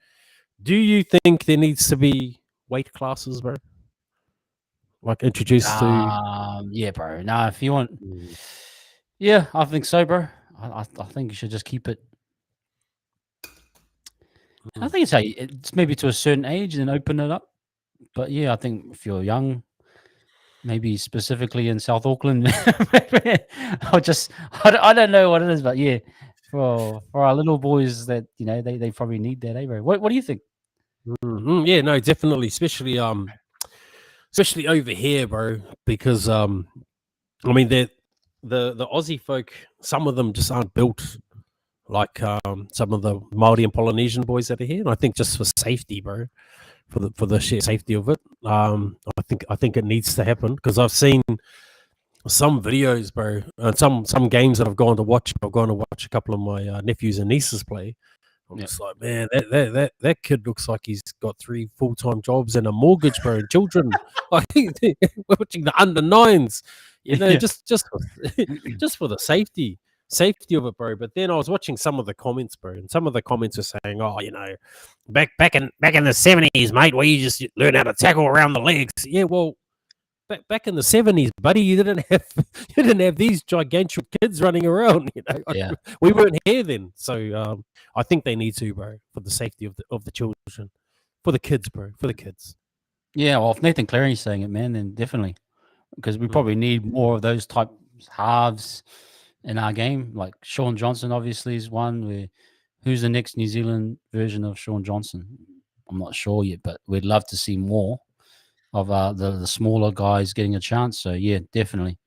S2: do you think there needs to be weight classes, bro? Like introduced to...
S1: Yeah, bro. No, if you want... Yeah, I think so, bro. I think you should just keep it... I think it's maybe to a certain age and then open it up. But yeah, I think if you're young, maybe specifically in South Auckland, I don't know what it is, but yeah, for our little boys that they probably need that, bro. What do you think?
S2: Yeah, no, definitely, especially over here, bro, because I mean, the Aussie folk, some of them just aren't built like some of the Maori and Polynesian boys that are here, and I think just for safety, bro, for the sheer safety of it, I think it needs to happen, because I've seen some videos, bro, and some games that I've gone to watch. I've gone to watch a couple of my nephews and nieces play. I'm just like, man, that kid looks like he's got 3 full-time jobs and a mortgage, bro, and children. Like, we're watching the under 9s, just for the safety of it, bro. But then I was watching some of the comments, bro, and some of the comments are saying, oh, back in the 70s, mate, where you just learn how to tackle around the legs. Yeah, well, back in the 70s, buddy, you didn't have these gigantic kids running around. We weren't here then. So I think they need to, bro, for the safety of the children, for the kids, bro, for the kids.
S1: Yeah, well, if Nathan Cleary's saying it, man, then definitely, because we probably need more of those type halves in our game. Like Shaun Johnson, obviously, is one. Who's the next New Zealand version of Shaun Johnson? I'm not sure yet, but we'd love to see more of the smaller guys getting a chance. So yeah, definitely.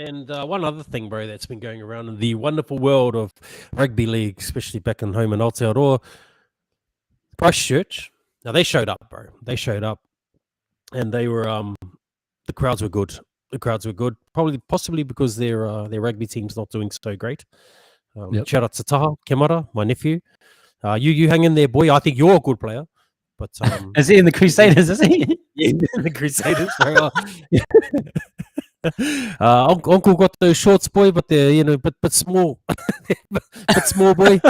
S2: And one other thing, bro, that's been going around in the wonderful world of rugby league, especially back in home in Aotearoa, Christchurch. Now they showed up, bro. They showed up, and they were the crowds were good. The crowds were good, probably possibly because their rugby team's not doing so great.
S1: Yep.
S2: Shout out to Taha Kemara, my nephew. You hang in there, boy. I think you're a good player. But
S1: is he in the Crusaders? Is he?
S2: Yeah, the Crusaders. Uncle got those shorts, boy, but they're but small, but small, boy.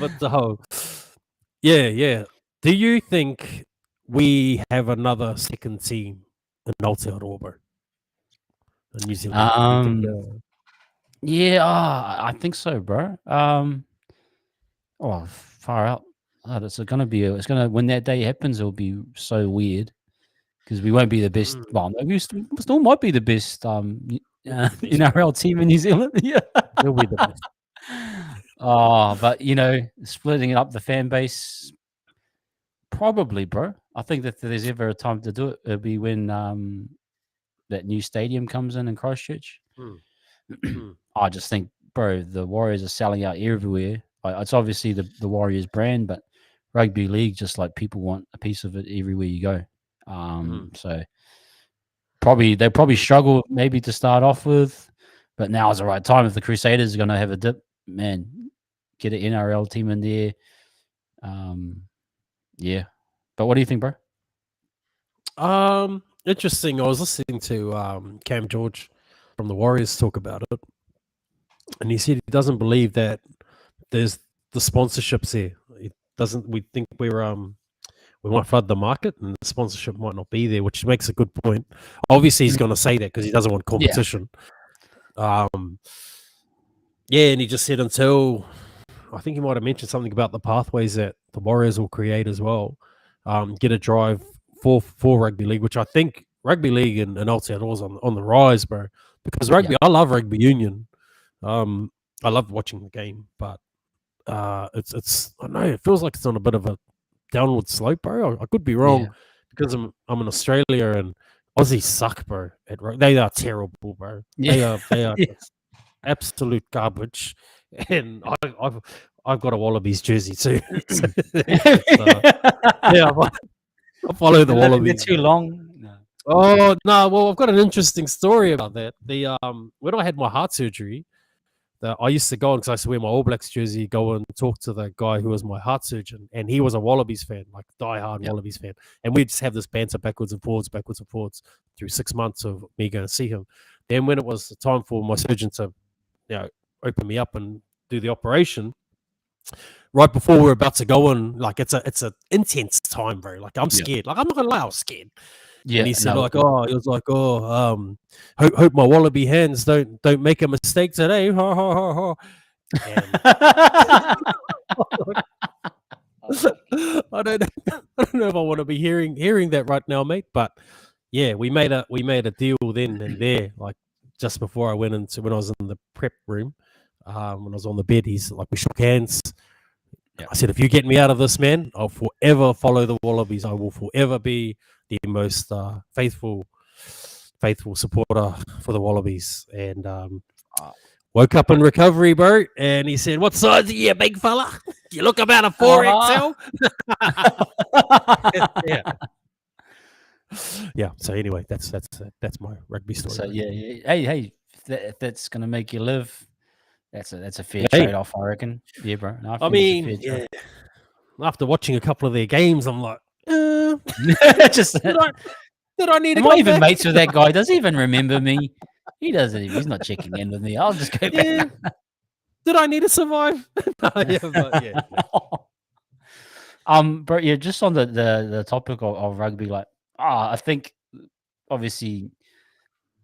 S2: But yeah. Do you think we have another second team in Aotearoa in New Zealand?
S1: Yeah, I think so, bro. Far out. It's gonna when that day happens, it'll be so weird because we won't be the best. Well, no, we still might be the best NRL team in New Zealand. Yeah,
S2: we'll be the best.
S1: But splitting up the fan base, probably, bro. I think that if there's ever a time to do it, it'll be when that new stadium comes in Christchurch. I just think, bro, the Warriors are selling out everywhere. It's obviously the Warriors brand, but rugby league, just like people want a piece of it everywhere you go. So they'll probably struggle maybe to start off with, but now is the right time. If the Crusaders are going to have a dip, man, get an NRL team in there. Yeah. But what do you think, bro?
S2: Interesting. I was listening to Cam George from the Warriors talk about it, and he said he doesn't believe that there's the sponsorships here. He doesn't. We think we might flood the market, and the sponsorship might not be there, which makes a good point. Obviously, he's going to say that because he doesn't want competition. Yeah, and he just said until I think he might have mentioned something about the pathways that the Warriors will create as well. Get a drive for rugby league, which I think rugby league and Aotearoa is on the rise, bro. Because rugby, I love rugby union. I love watching the game, but it's I don't know, it feels like it's on a bit of a downward slope, bro. I could be wrong because I'm in Australia and Aussies suck, bro. They are terrible, bro. Yeah. They are absolute garbage. And I've got a Wallabies jersey too. I follow the Wallabies.
S1: They're too long. No.
S2: Oh no! Well, I've got an interesting story about that. When I had my heart surgery, I used to go on because I used to wear my All Blacks jersey, go and talk to the guy who was my heart surgeon, and he was a Wallabies fan, like diehard Wallabies fan, and we'd just have this banter backwards and forwards through 6 months of me going to see him. Then when it was time for my surgeon to, open me up and do the operation, right before we're about to go in, like it's a intense time, bro. Like I'm scared. Like I'm not gonna lie, I was scared. Yeah, and he said, hope my Wallaby hands don't make a mistake today. Ha ha ha ha. I don't know if I want to be hearing that right now, mate. But yeah, we made a deal then and there, like just before I when I was in the prep room, when I was on the bed. He's like, we shook hands. Yeah. I said, if you get me out of this, man, I'll forever follow the Wallabies. I will forever be the most faithful supporter for the Wallabies. And woke up in recovery, bro. And he said, what size are you, big fella? You look about a 4XL. Yeah. So anyway, that's my rugby story.
S1: So yeah. Hey, if that's gonna make you live, that's a fair trade-off, I reckon. Yeah, bro. No,
S2: I mean, after watching a couple of their games, I'm like,
S1: just
S2: did I need to
S1: go even back? Mates with that guy? Does he even remember me? He doesn't. He's not checking in with me. I'll just go back.
S2: Did I need to survive?
S1: Bro, just on the topic of rugby, like, I think obviously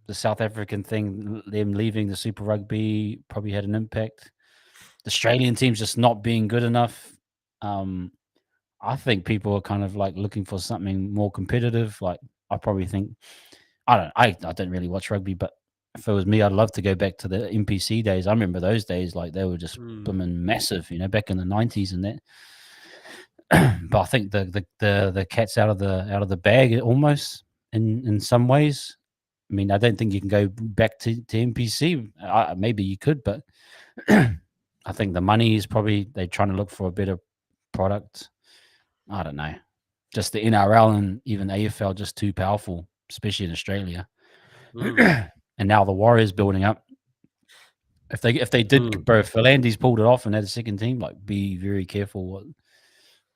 S1: the South African thing, them leaving the Super Rugby probably had an impact. The Australian team's just not being good enough. I think people are kind of like looking for something more competitive. Like, I probably think, I don't really watch rugby, but if it was me, I'd love to go back to the NPC days. I remember those days, like they were just booming massive, back in the 90s and that. But I think the cat's out of the bag almost. in some ways. I mean, I don't think you can go back to NPC. Maybe you could, but I think the money is probably they're trying to look for a better product. I don't know. Just the NRL and even AFL just too powerful, especially in Australia. And now the Warriors building up. If they did, bro, if Philandes pulled it off and had a second team, like be very careful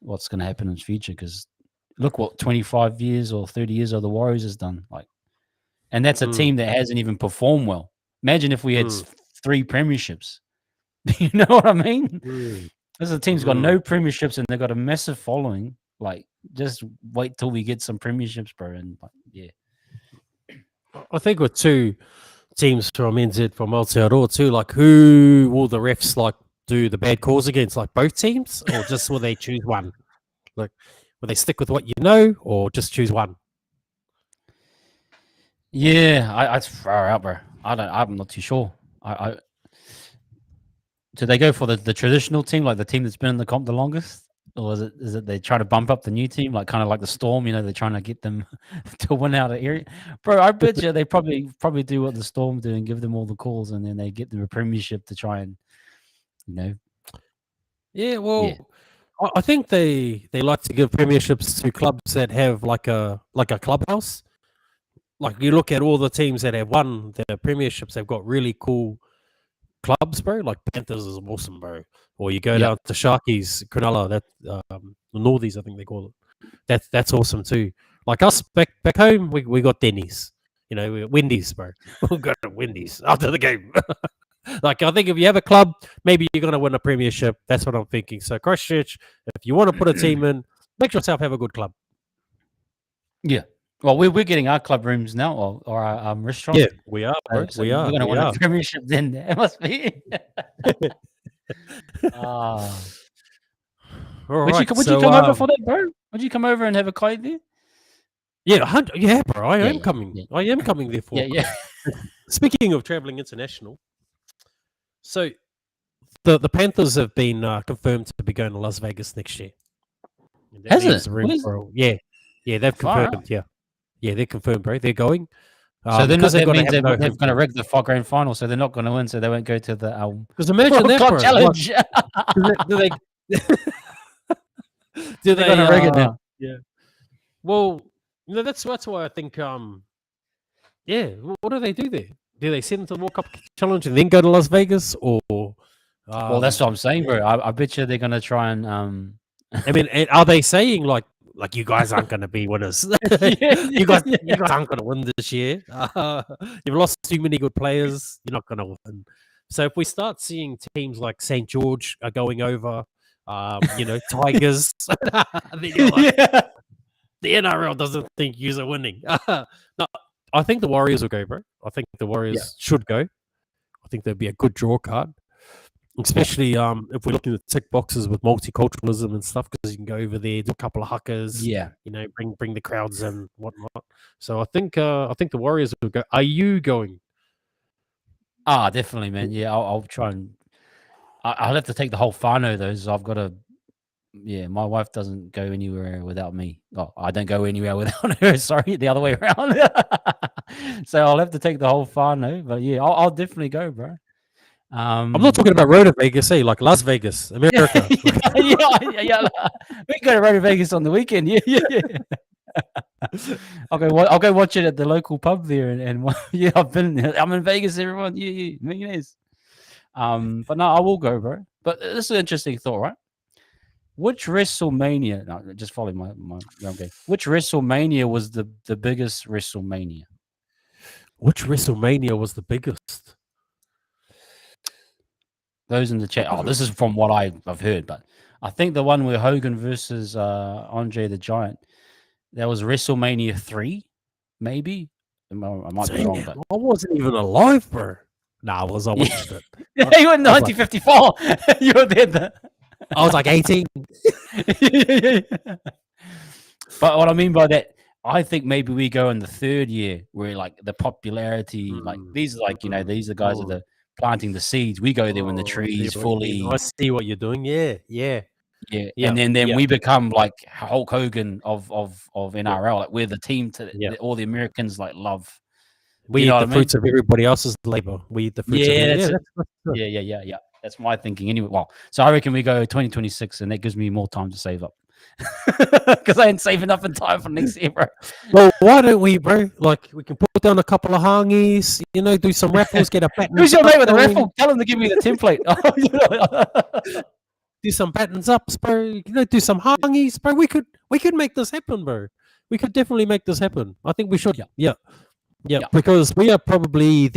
S1: what's going to happen in the future. Because look what 25 years or 30 years of the Warriors has done. Like, and that's a team that hasn't even performed well. Imagine if we had 3 premierships. You know what I mean? This is a team's got no premierships and they've got a massive following. Like, just wait till we get some premierships, bro. And like, yeah,
S2: I think with 2 teams from NZ from Aotearoa too, like who will the refs like do the bad calls against? Like both teams, or just will they choose one? Like, will they stick with what you know, or just choose one?
S1: Yeah, I'd far out, bro. I'm not too sure. Do they go for the traditional team, like the team that's been in the comp the longest? Or is it they try to bump up the new team, like kind of like the Storm? You know, they're trying to get them to win out of area. Bro, I bet you they probably do what the Storm do and give them all the calls, and then they get them a premiership to try and, you know.
S2: Yeah, well, I think they like to give premierships to clubs that have like a clubhouse. Like you look at all the teams that have won the premierships, they've got really cool clubs, bro. Like Panthers is awesome, bro. Or you go down to Sharkies, Cronulla, that the Northies, I think they call it. That's awesome too. Like us back home, we got Denny's. You know, we got Wendy's, bro. We got Wendy's after the game. Like I think if you have a club, maybe you're gonna win a premiership. That's what I'm thinking. So Christchurch, if you want to put a team in, make yourself have a good club.
S1: Yeah. Well, we're getting our club rooms now, or our restaurant.
S2: Yeah, we are, bro.
S1: So
S2: we are.
S1: We're gonna win a premiership then. It must be.
S2: All
S1: would
S2: right.
S1: you come over for that, bro? Would you come over and have a kite there?
S2: Yeah, bro. I am coming.
S1: Yeah.
S2: I am coming there for.
S1: Yeah.
S2: Speaking of traveling international, so the Panthers have been confirmed to be going to Las Vegas next year.
S1: Has it?
S2: Yeah, they've confirmed. Yeah, they're confirmed, bro. They're going.
S1: So that means they're going to rig the grand final, so they're not going to win, so they won't go to the
S2: because imagine that, bro.
S1: challenge.
S2: Do they
S1: going to rig it now?
S2: Yeah. Well, that's why I think. Yeah. What do they do there? Do they send them to the World Cup challenge and then go to Las Vegas, or?
S1: Well, that's what I'm saying, bro. I bet you they're going to try and.
S2: I mean, are they saying like you guys aren't going to be winners? You guys aren't going to win this year. You've lost too many good players. You're not going to win. So if we start seeing teams like St. George are going over, Tigers, the NRL doesn't think you're winning. No, I think the Warriors will go, bro. I think the Warriors should go. I think there'd be a good draw card. Especially if we're looking at tick boxes with multiculturalism and stuff, because you can go over there, do a couple of huckers, bring the crowds and whatnot. So I think the Warriors will go. Are you going?
S1: Definitely, man. Yeah, I'll try and I'll have to take the whole whānau though. So I've got to. Yeah, my wife doesn't go anywhere without me. Oh, I don't go anywhere without her. Sorry, the other way around. So I'll have to take the whole whānau. But yeah, I'll definitely go, bro.
S2: I'm not talking about Road to Vegas, like Las Vegas, America.
S1: Yeah. We go to Road to Vegas on the weekend. Yeah. I'll go watch it at the local pub there, and yeah, I'm in Vegas, everyone. Yeah, millionaires. But no, I will go, bro. But this is an interesting thought, right? Which WrestleMania? No, just follow my okay. Which WrestleMania was the biggest WrestleMania?
S2: Which WrestleMania was the biggest?
S1: Those in the chat. Oh, this is from what I've heard, but I think the one where Hogan versus Andre the Giant, that was WrestleMania 3, maybe. I might be wrong, but
S2: I wasn't even alive, bro. Nah, I watched it.
S1: You were in 1954. You were there.
S2: I was like 18.
S1: But what I mean by that, I think maybe we go in the third year where like the popularity, like these are like, these are guys that are planting the seeds. We go there when the trees fully.
S2: I see what you're doing. Yeah.
S1: Yeah,
S2: Yeah,
S1: and then
S2: yeah,
S1: we become like Hulk Hogan of
S2: yeah,
S1: NRL. Like we're the team
S2: yeah.
S1: all the Americans like love.
S2: We
S1: You
S2: eat
S1: know
S2: the
S1: what I mean?
S2: fruits of everybody else's labor. We eat the fruits of
S1: Yeah,
S2: every.
S1: that's
S2: Yeah,
S1: it.
S2: that's good.
S1: Yeah. That's my thinking anyway. Well, so I reckon we go 2026, and that gives me more time to save up because I ain't saving up in time for next year, bro.
S2: Well, why don't we, bro? Like, we can put down a couple of hangies, do some raffles, get a
S1: Who's
S2: buttons
S1: your
S2: up
S1: mate with the
S2: going,
S1: raffle? Tell him to give me the template.
S2: do some buttons ups, bro. Do some hangies, bro. We could make this happen, bro. We could definitely make this happen. I think we should.
S1: Yeah.
S2: Yeah,
S1: Yeah.
S2: because we are probably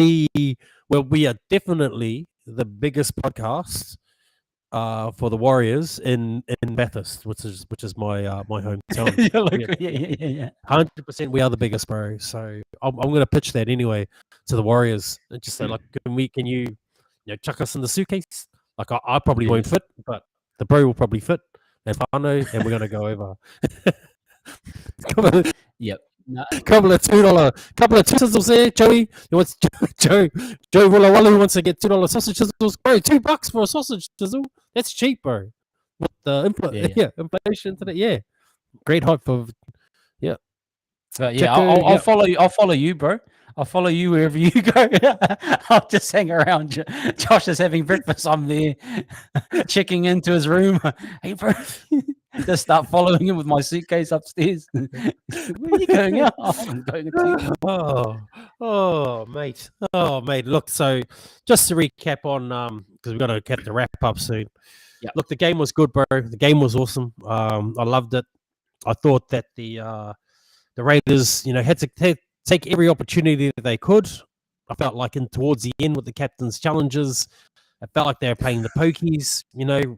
S2: we are definitely the biggest podcast for the Warriors in Bathurst, which is my hometown.
S1: Yeah.
S2: 100%, we are the biggest, bro. So I'm going to pitch that anyway to the Warriors and just say, like, can you chuck us in the suitcase? Like, I probably won't fit, but the bro will probably fit. And Fano, and we're going to go over.
S1: Yep. No,
S2: couple of $2 sizzles there, Joey. Who wants Joey Willa Willa who wants to get $2 sausage sizzles, bro? $2 for a sausage sizzle. That's cheap, bro. With the inflation today, yeah. Great hype for
S1: but yeah, I'll follow you. I'll follow you, bro. I'll follow you wherever you go. I'll just hang around. Josh is having breakfast. I'm there, checking into his room. Hey, bro. Just start following him with my suitcase upstairs. Where are you going out? Oh, I'm going
S2: mate. Oh, mate. Look, so just to recap on, because we've got to get the wrap up soon.
S1: Yeah.
S2: Look, the game was good, bro. The game was awesome. I loved it. I thought that the Raiders, had to take every opportunity that they could. I felt like towards the end with the captain's challenges, I felt like they were playing the pokies,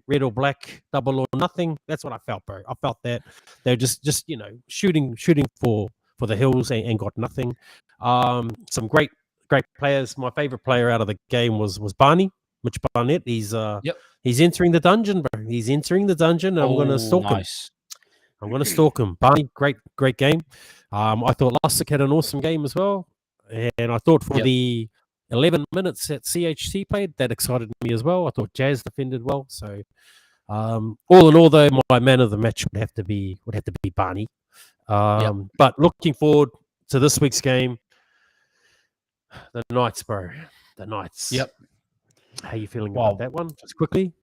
S2: red or black, double or nothing. That's what I felt, bro. I felt that they're just shooting for the hills and got nothing. Some great players. My favorite player out of the game was Barney, Mitch Barnett. He's entering the dungeon, bro. He's entering the dungeon. And I'm going to stalk him. I'm going to stalk him. Barney, great game. I thought Lussick had an awesome game as well. And I thought for the 11 minutes that CHC played, that excited me as well. I thought Jazz defended well. So all in all, though, my man of the match would have to be Barney. But looking forward to this week's game, the Knights, bro. The Knights.
S1: Yep.
S2: How you feeling about that one? Just quickly.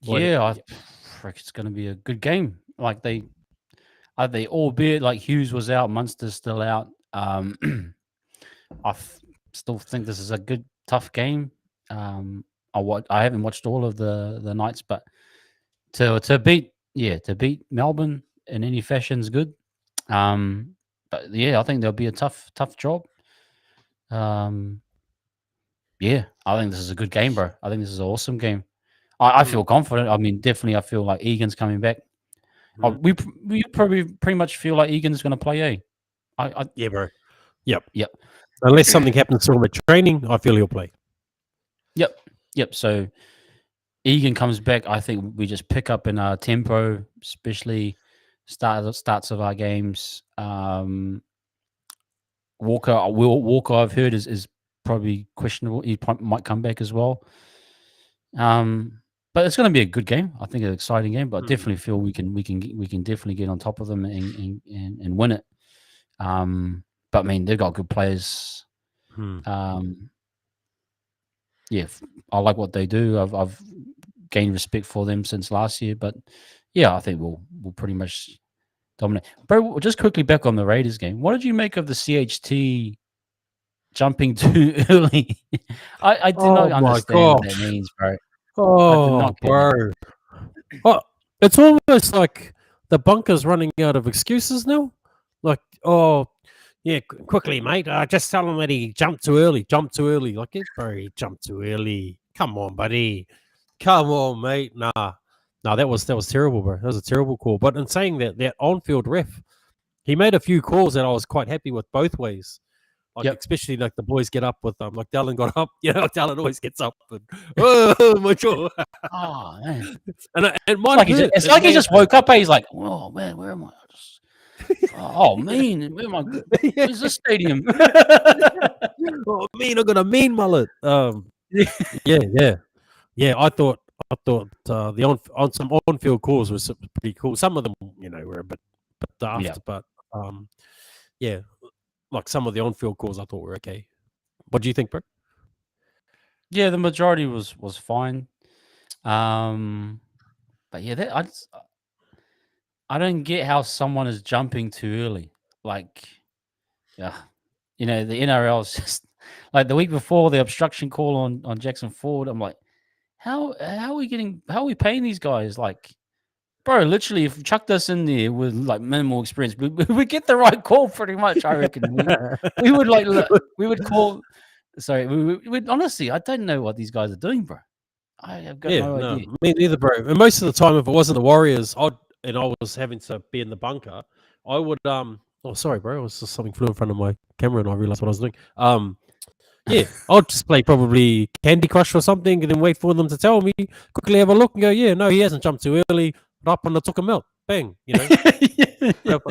S1: I think it's going to be a good game. Like albeit like Hughes was out, Munster's still out. I still think this is a good, tough game. I haven't watched all of the Knights, but to beat Melbourne in any fashion is good. But I think there'll be a tough job. I think this is a good game, bro. I think this is an awesome game. I feel confident. I mean, definitely, I feel like Egan's coming back. We probably pretty much feel like Egan's going to play.
S2: Yeah, bro. Yep. Unless something happens to him at training, I feel he'll play.
S1: Yep. So Egan comes back. I think we just pick up in our tempo, especially starts of our games. Walker, I've heard is probably questionable. He might come back as well. But it's going to be a good game. I think an exciting game. But I definitely feel we can definitely get on top of them and win it. But I mean, they've got good players. I like what they do. I've gained respect for them since last year. But I think we'll pretty much dominate. Bro, just quickly back on the Raiders game. What did you make of the CHT jumping too early? I did not understand what that means, bro.
S2: Oh, bro. It's almost like the bunker's running out of excuses now. Like, quickly, mate. Just tell him that he jumped too early. Like, bro, he jumped too early. Come on, buddy. Come on, mate. Nah, that was terrible, bro. That was a terrible call. But in saying that on-field ref, he made a few calls that I was quite happy with both ways. Like, especially like the boys get up with like Dallin got up. Dallin always gets up and my jaw.
S1: Oh man!
S2: And
S1: it's like he just woke up. He's like, oh man, where am I? Oh man, where am I? Where's this stadium?
S2: Oh man, I got a mean mullet. Yeah. I thought I thought the on some on-field calls was pretty cool. Some of them, were a bit daft,
S1: Yeah.
S2: but yeah, like some of the on-field calls I thought were okay. What do you think, bro?
S1: Yeah, the majority was fine. But yeah, I don't get how someone is jumping too early. Like, yeah, the NRL is just like the week before the obstruction call on Jackson Ford. I'm like, how are we paying these guys? Like, bro, literally, if you chucked us in there with like minimal experience, we get the right call pretty much. I reckon we would like we would call. Sorry, we would honestly. I don't know what these guys are doing, bro. I have got
S2: Yeah,
S1: no
S2: no,
S1: idea.
S2: me neither, bro. And most of the time, if it wasn't the Warriors, I was having to be in the bunker, I would Oh, sorry, bro. It was just something flew in front of my camera, and I realized what I was doing. Yeah, I'll just play probably Candy Crush or something, and then wait for them to tell me. Quickly have a look and go, yeah, no, he hasn't jumped too early. Up and I took him out. Bang, But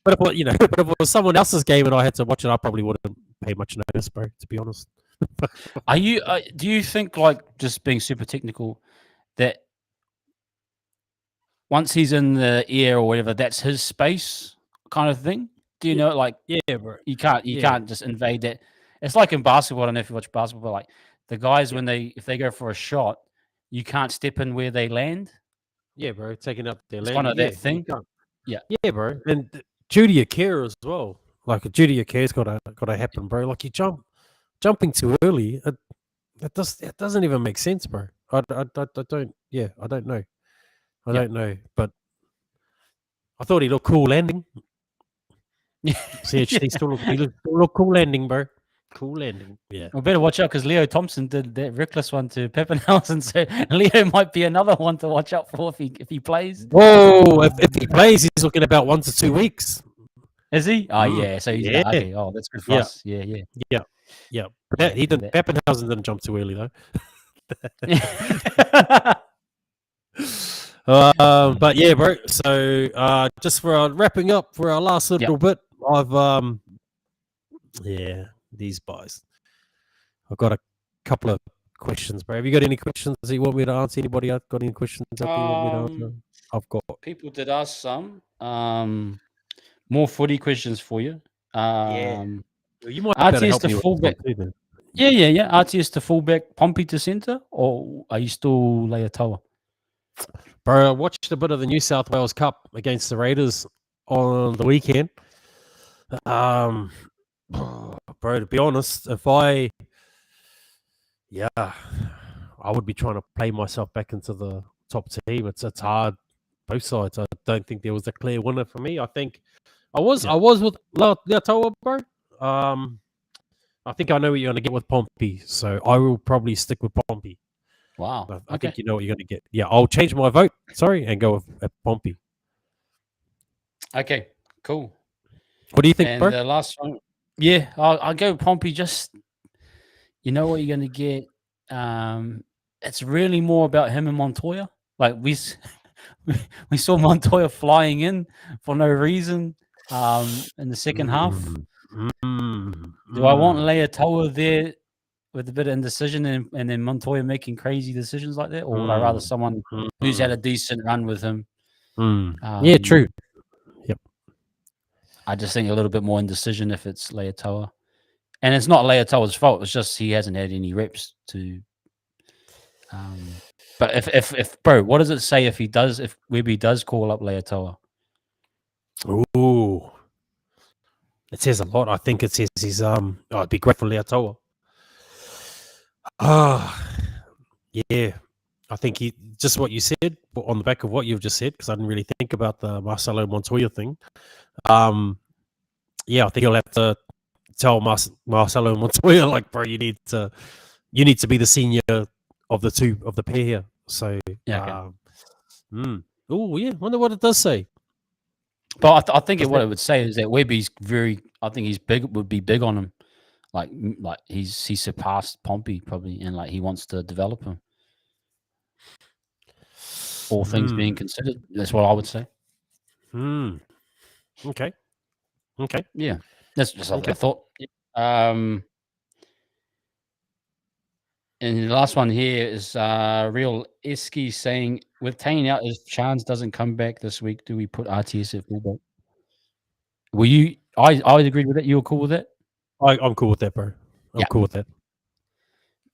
S2: but if it was someone else's game and I had to watch it, I probably wouldn't pay much notice, bro. To be honest.
S1: Are you? Do you think, like, just being super technical, that once he's in the air or whatever, that's his space kind of thing? Do you
S2: Yeah,
S1: know, like,
S2: yeah, bro.
S1: you can't
S2: Yeah,
S1: just invade that? It's like in basketball. I don't know if you watch basketball. Like the guys
S2: yeah,
S1: when if they go for a shot, you can't step in where they land.
S2: yeah, bro. Taking up their
S1: It's kind
S2: landing.
S1: of that
S2: Yeah, you
S1: thing.
S2: can't.
S1: Yeah,
S2: Yeah, bro. And duty of care as well. Like a duty of care's gotta happen, bro. Like you jumping too early. It doesn't even make sense, bro. I don't. Yeah, I don't know. I
S1: yeah,
S2: don't know, but I thought he looked cool landing.
S1: yeah.
S2: CHD still look cool landing, bro. Cool landing. Yeah.
S1: We better watch out because Leo Thompson did that reckless one to Peppenhausen, so Leo might be another one to watch out for if he plays.
S2: Whoa! If he plays, he's looking about 1 to 2 weeks.
S1: Is he? Oh
S2: Mm,
S1: yeah, so he's
S2: yeah,
S1: okay. Oh, that's good for
S2: yeah,
S1: us. Yeah, yeah,
S2: yeah, yeah.
S1: yeah.
S2: He didn't.
S1: That.
S2: Peppenhausen didn't jump too early though. But yeah, bro. So just for wrapping up for our last
S1: Yep.
S2: little bit, yeah, these guys. I've got a couple of questions, bro. Have you got any questions that you want me to answer? Anybody else got any questions that you want me to answer? I've got.
S1: People did ask some more footy questions for you.
S2: Yeah. Well, you might be able to
S1: RTS
S2: help
S1: to
S2: me with this one
S1: fullback.
S2: too, then.
S1: Yeah. RTS to fullback, Pompey to centre, or are you still Leatoa?
S2: Bro, I watched a bit of the New South Wales Cup against the Raiders on the weekend. Bro, to be honest, I would be trying to play myself back into the top team. It's hard, both sides. I don't think there was a clear winner for me. I think I was with Leatoa, bro. I think I know what you're going to get with Pompey, so I will probably stick with Pompey.
S1: Wow.
S2: I
S1: Okay.
S2: think you know what you're going to get. Yeah, I'll change my vote. Sorry, and go with Pompey.
S1: Okay. Cool.
S2: What do you think,
S1: And
S2: bro?
S1: the last one, yeah, I'll go Pompey. Just you know what you're going to get. It's really more about him and Montoya. Like we saw Montoya flying in for no reason. In the second half, do I want Leatoa there with a bit of indecision and then Montoya making crazy decisions like that, or would I rather someone who's had a decent run with him?
S2: Yeah, true. Yep.
S1: I just think a little bit more indecision if it's Leatoa. And it's not Leatoa's fault. It's just he hasn't had any reps to. But if bro, what does it say if Webby does call up Leatoa?
S2: Ooh, it says a lot. I think it says he's it'd be great for Leatoa. Yeah. I think he just what you said on the back of what you've just said, because I didn't really think about the Marcelo Montoya thing. Yeah, I think he'll have to tell Marcelo Montoya, like, bro, you need to be the senior of the pair here. So,
S1: Yeah. Okay.
S2: Oh yeah, wonder what it does say.
S1: But I think what it would say is that Webby's I think he's big. Would be big on him. Like he's surpassed Pompey probably, and like he wants to develop him. All things being considered, that's what I would say.
S2: Okay.
S1: Yeah, that's just
S2: Okay.
S1: a thought. And the last one here is Real Esky saying, with Tane out, if Chance doesn't come back this week, do we put RTS at fullback? Were you? I agreed with that. You were cool with that?
S2: I'm cool with that, bro. I'm cool with that.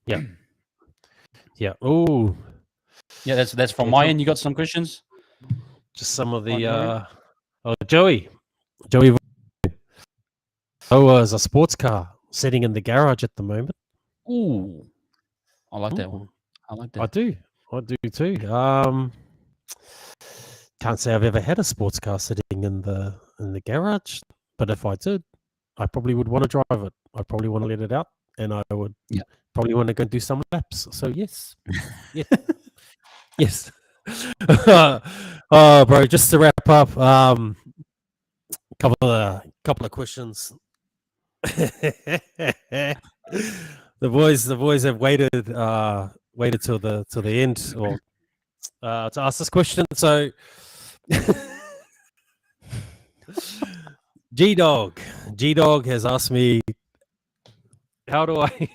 S2: Yeah. Yeah. Oh.
S1: Yeah, that's from my end. You got some questions?
S2: Just some of the Joey. Is a sports car sitting in the garage at the moment.
S1: Ooh. I like that one. I like that.
S2: I do too. Can't say I've ever had a sports car sitting in the garage, but if I did, I probably would want to drive it. I probably want to let it out, and I would probably want to go and do some laps. So yes, yeah, yes. Bro, just to wrap up, couple of questions. The boys have waited till the end or to ask this question. So G Dog has asked me, how do I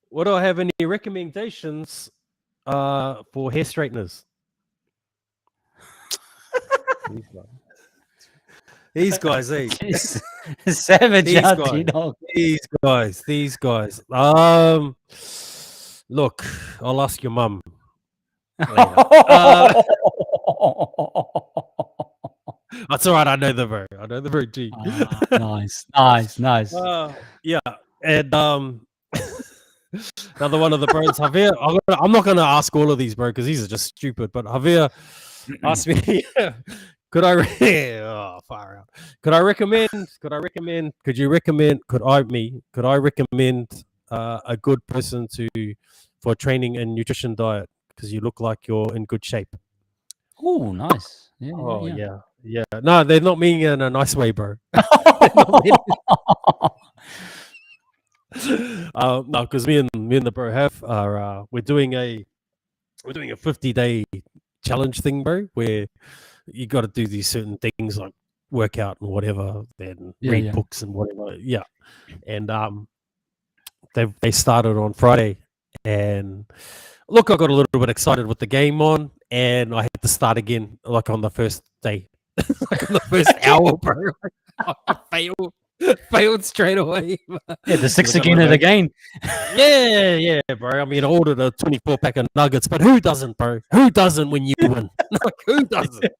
S2: what do I have any recommendations for hair straighteners? These guys,
S1: savage
S2: these guys. Look, I'll ask your mum. That's all right. I know the bro. G.
S1: Nice.
S2: Yeah, and another one of the bros, Javier. I'm not gonna ask all of these, bro, because these are just stupid. But Javier asked me, could I recommend? Could you recommend? Could I recommend a good person for training and nutrition diet? Because you look like you're in good shape.
S1: Oh, nice.
S2: Yeah. No, they're not meaning it in a nice way, bro. No, because me and the bro we're doing a 50-day challenge thing, bro, where you got to do these certain things like workout and whatever, then read books and whatever. Yeah, and they started on Friday, and look, I got a little bit excited with the game on, and I had to start again like on the first day, like on the first hour, bro. I failed straight away.
S1: Yeah, the 6 again of the game.
S2: Yeah, bro. I mean, I ordered a 24-pack of nuggets, but who doesn't, bro? Who doesn't when you win? Like, who doesn't?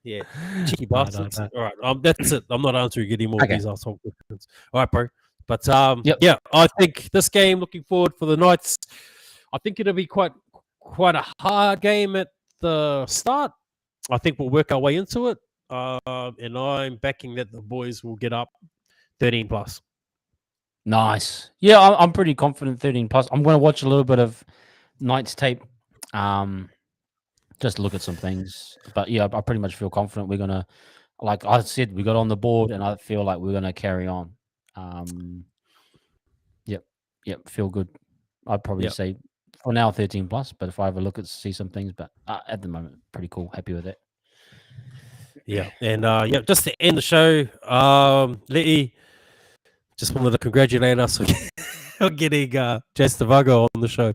S2: Yeah, cheeky bastards. No. All right, that's it. I'm not answering any more of these asshole questions. All right, bro. But yeah, I think this game. Looking forward for the Knights. I think it'll be quite a hard game at the start. I think we'll work our way into it. And I'm backing that the boys will get up 13 plus.
S1: Nice. Yeah, I'm pretty confident 13 plus. I'm going to watch a little bit of Knights tape. Just look at some things. But yeah, I pretty much feel confident we're going to, like I said, we got on the board and I feel like we're going to carry on. Yep, feel good. I'd probably say for now 13 plus, but if I ever look at see some things, but at the moment, pretty cool. Happy with it.
S2: Yeah, and just to end the show, Letty, just wanted to congratulate us on getting Jess Tavago on the show.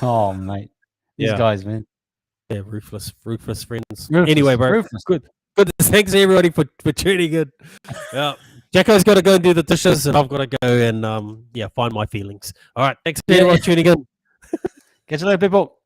S1: Oh, mate. These guys, man.
S2: Yeah, ruthless friends. Anyway, bro, ruthless. Good. Thanks everybody for tuning in. Yeah. Jacko's got to go and do the dishes, and I've got to go and find my feelings. All right, thanks everyone for tuning in.
S1: Catch you later, people.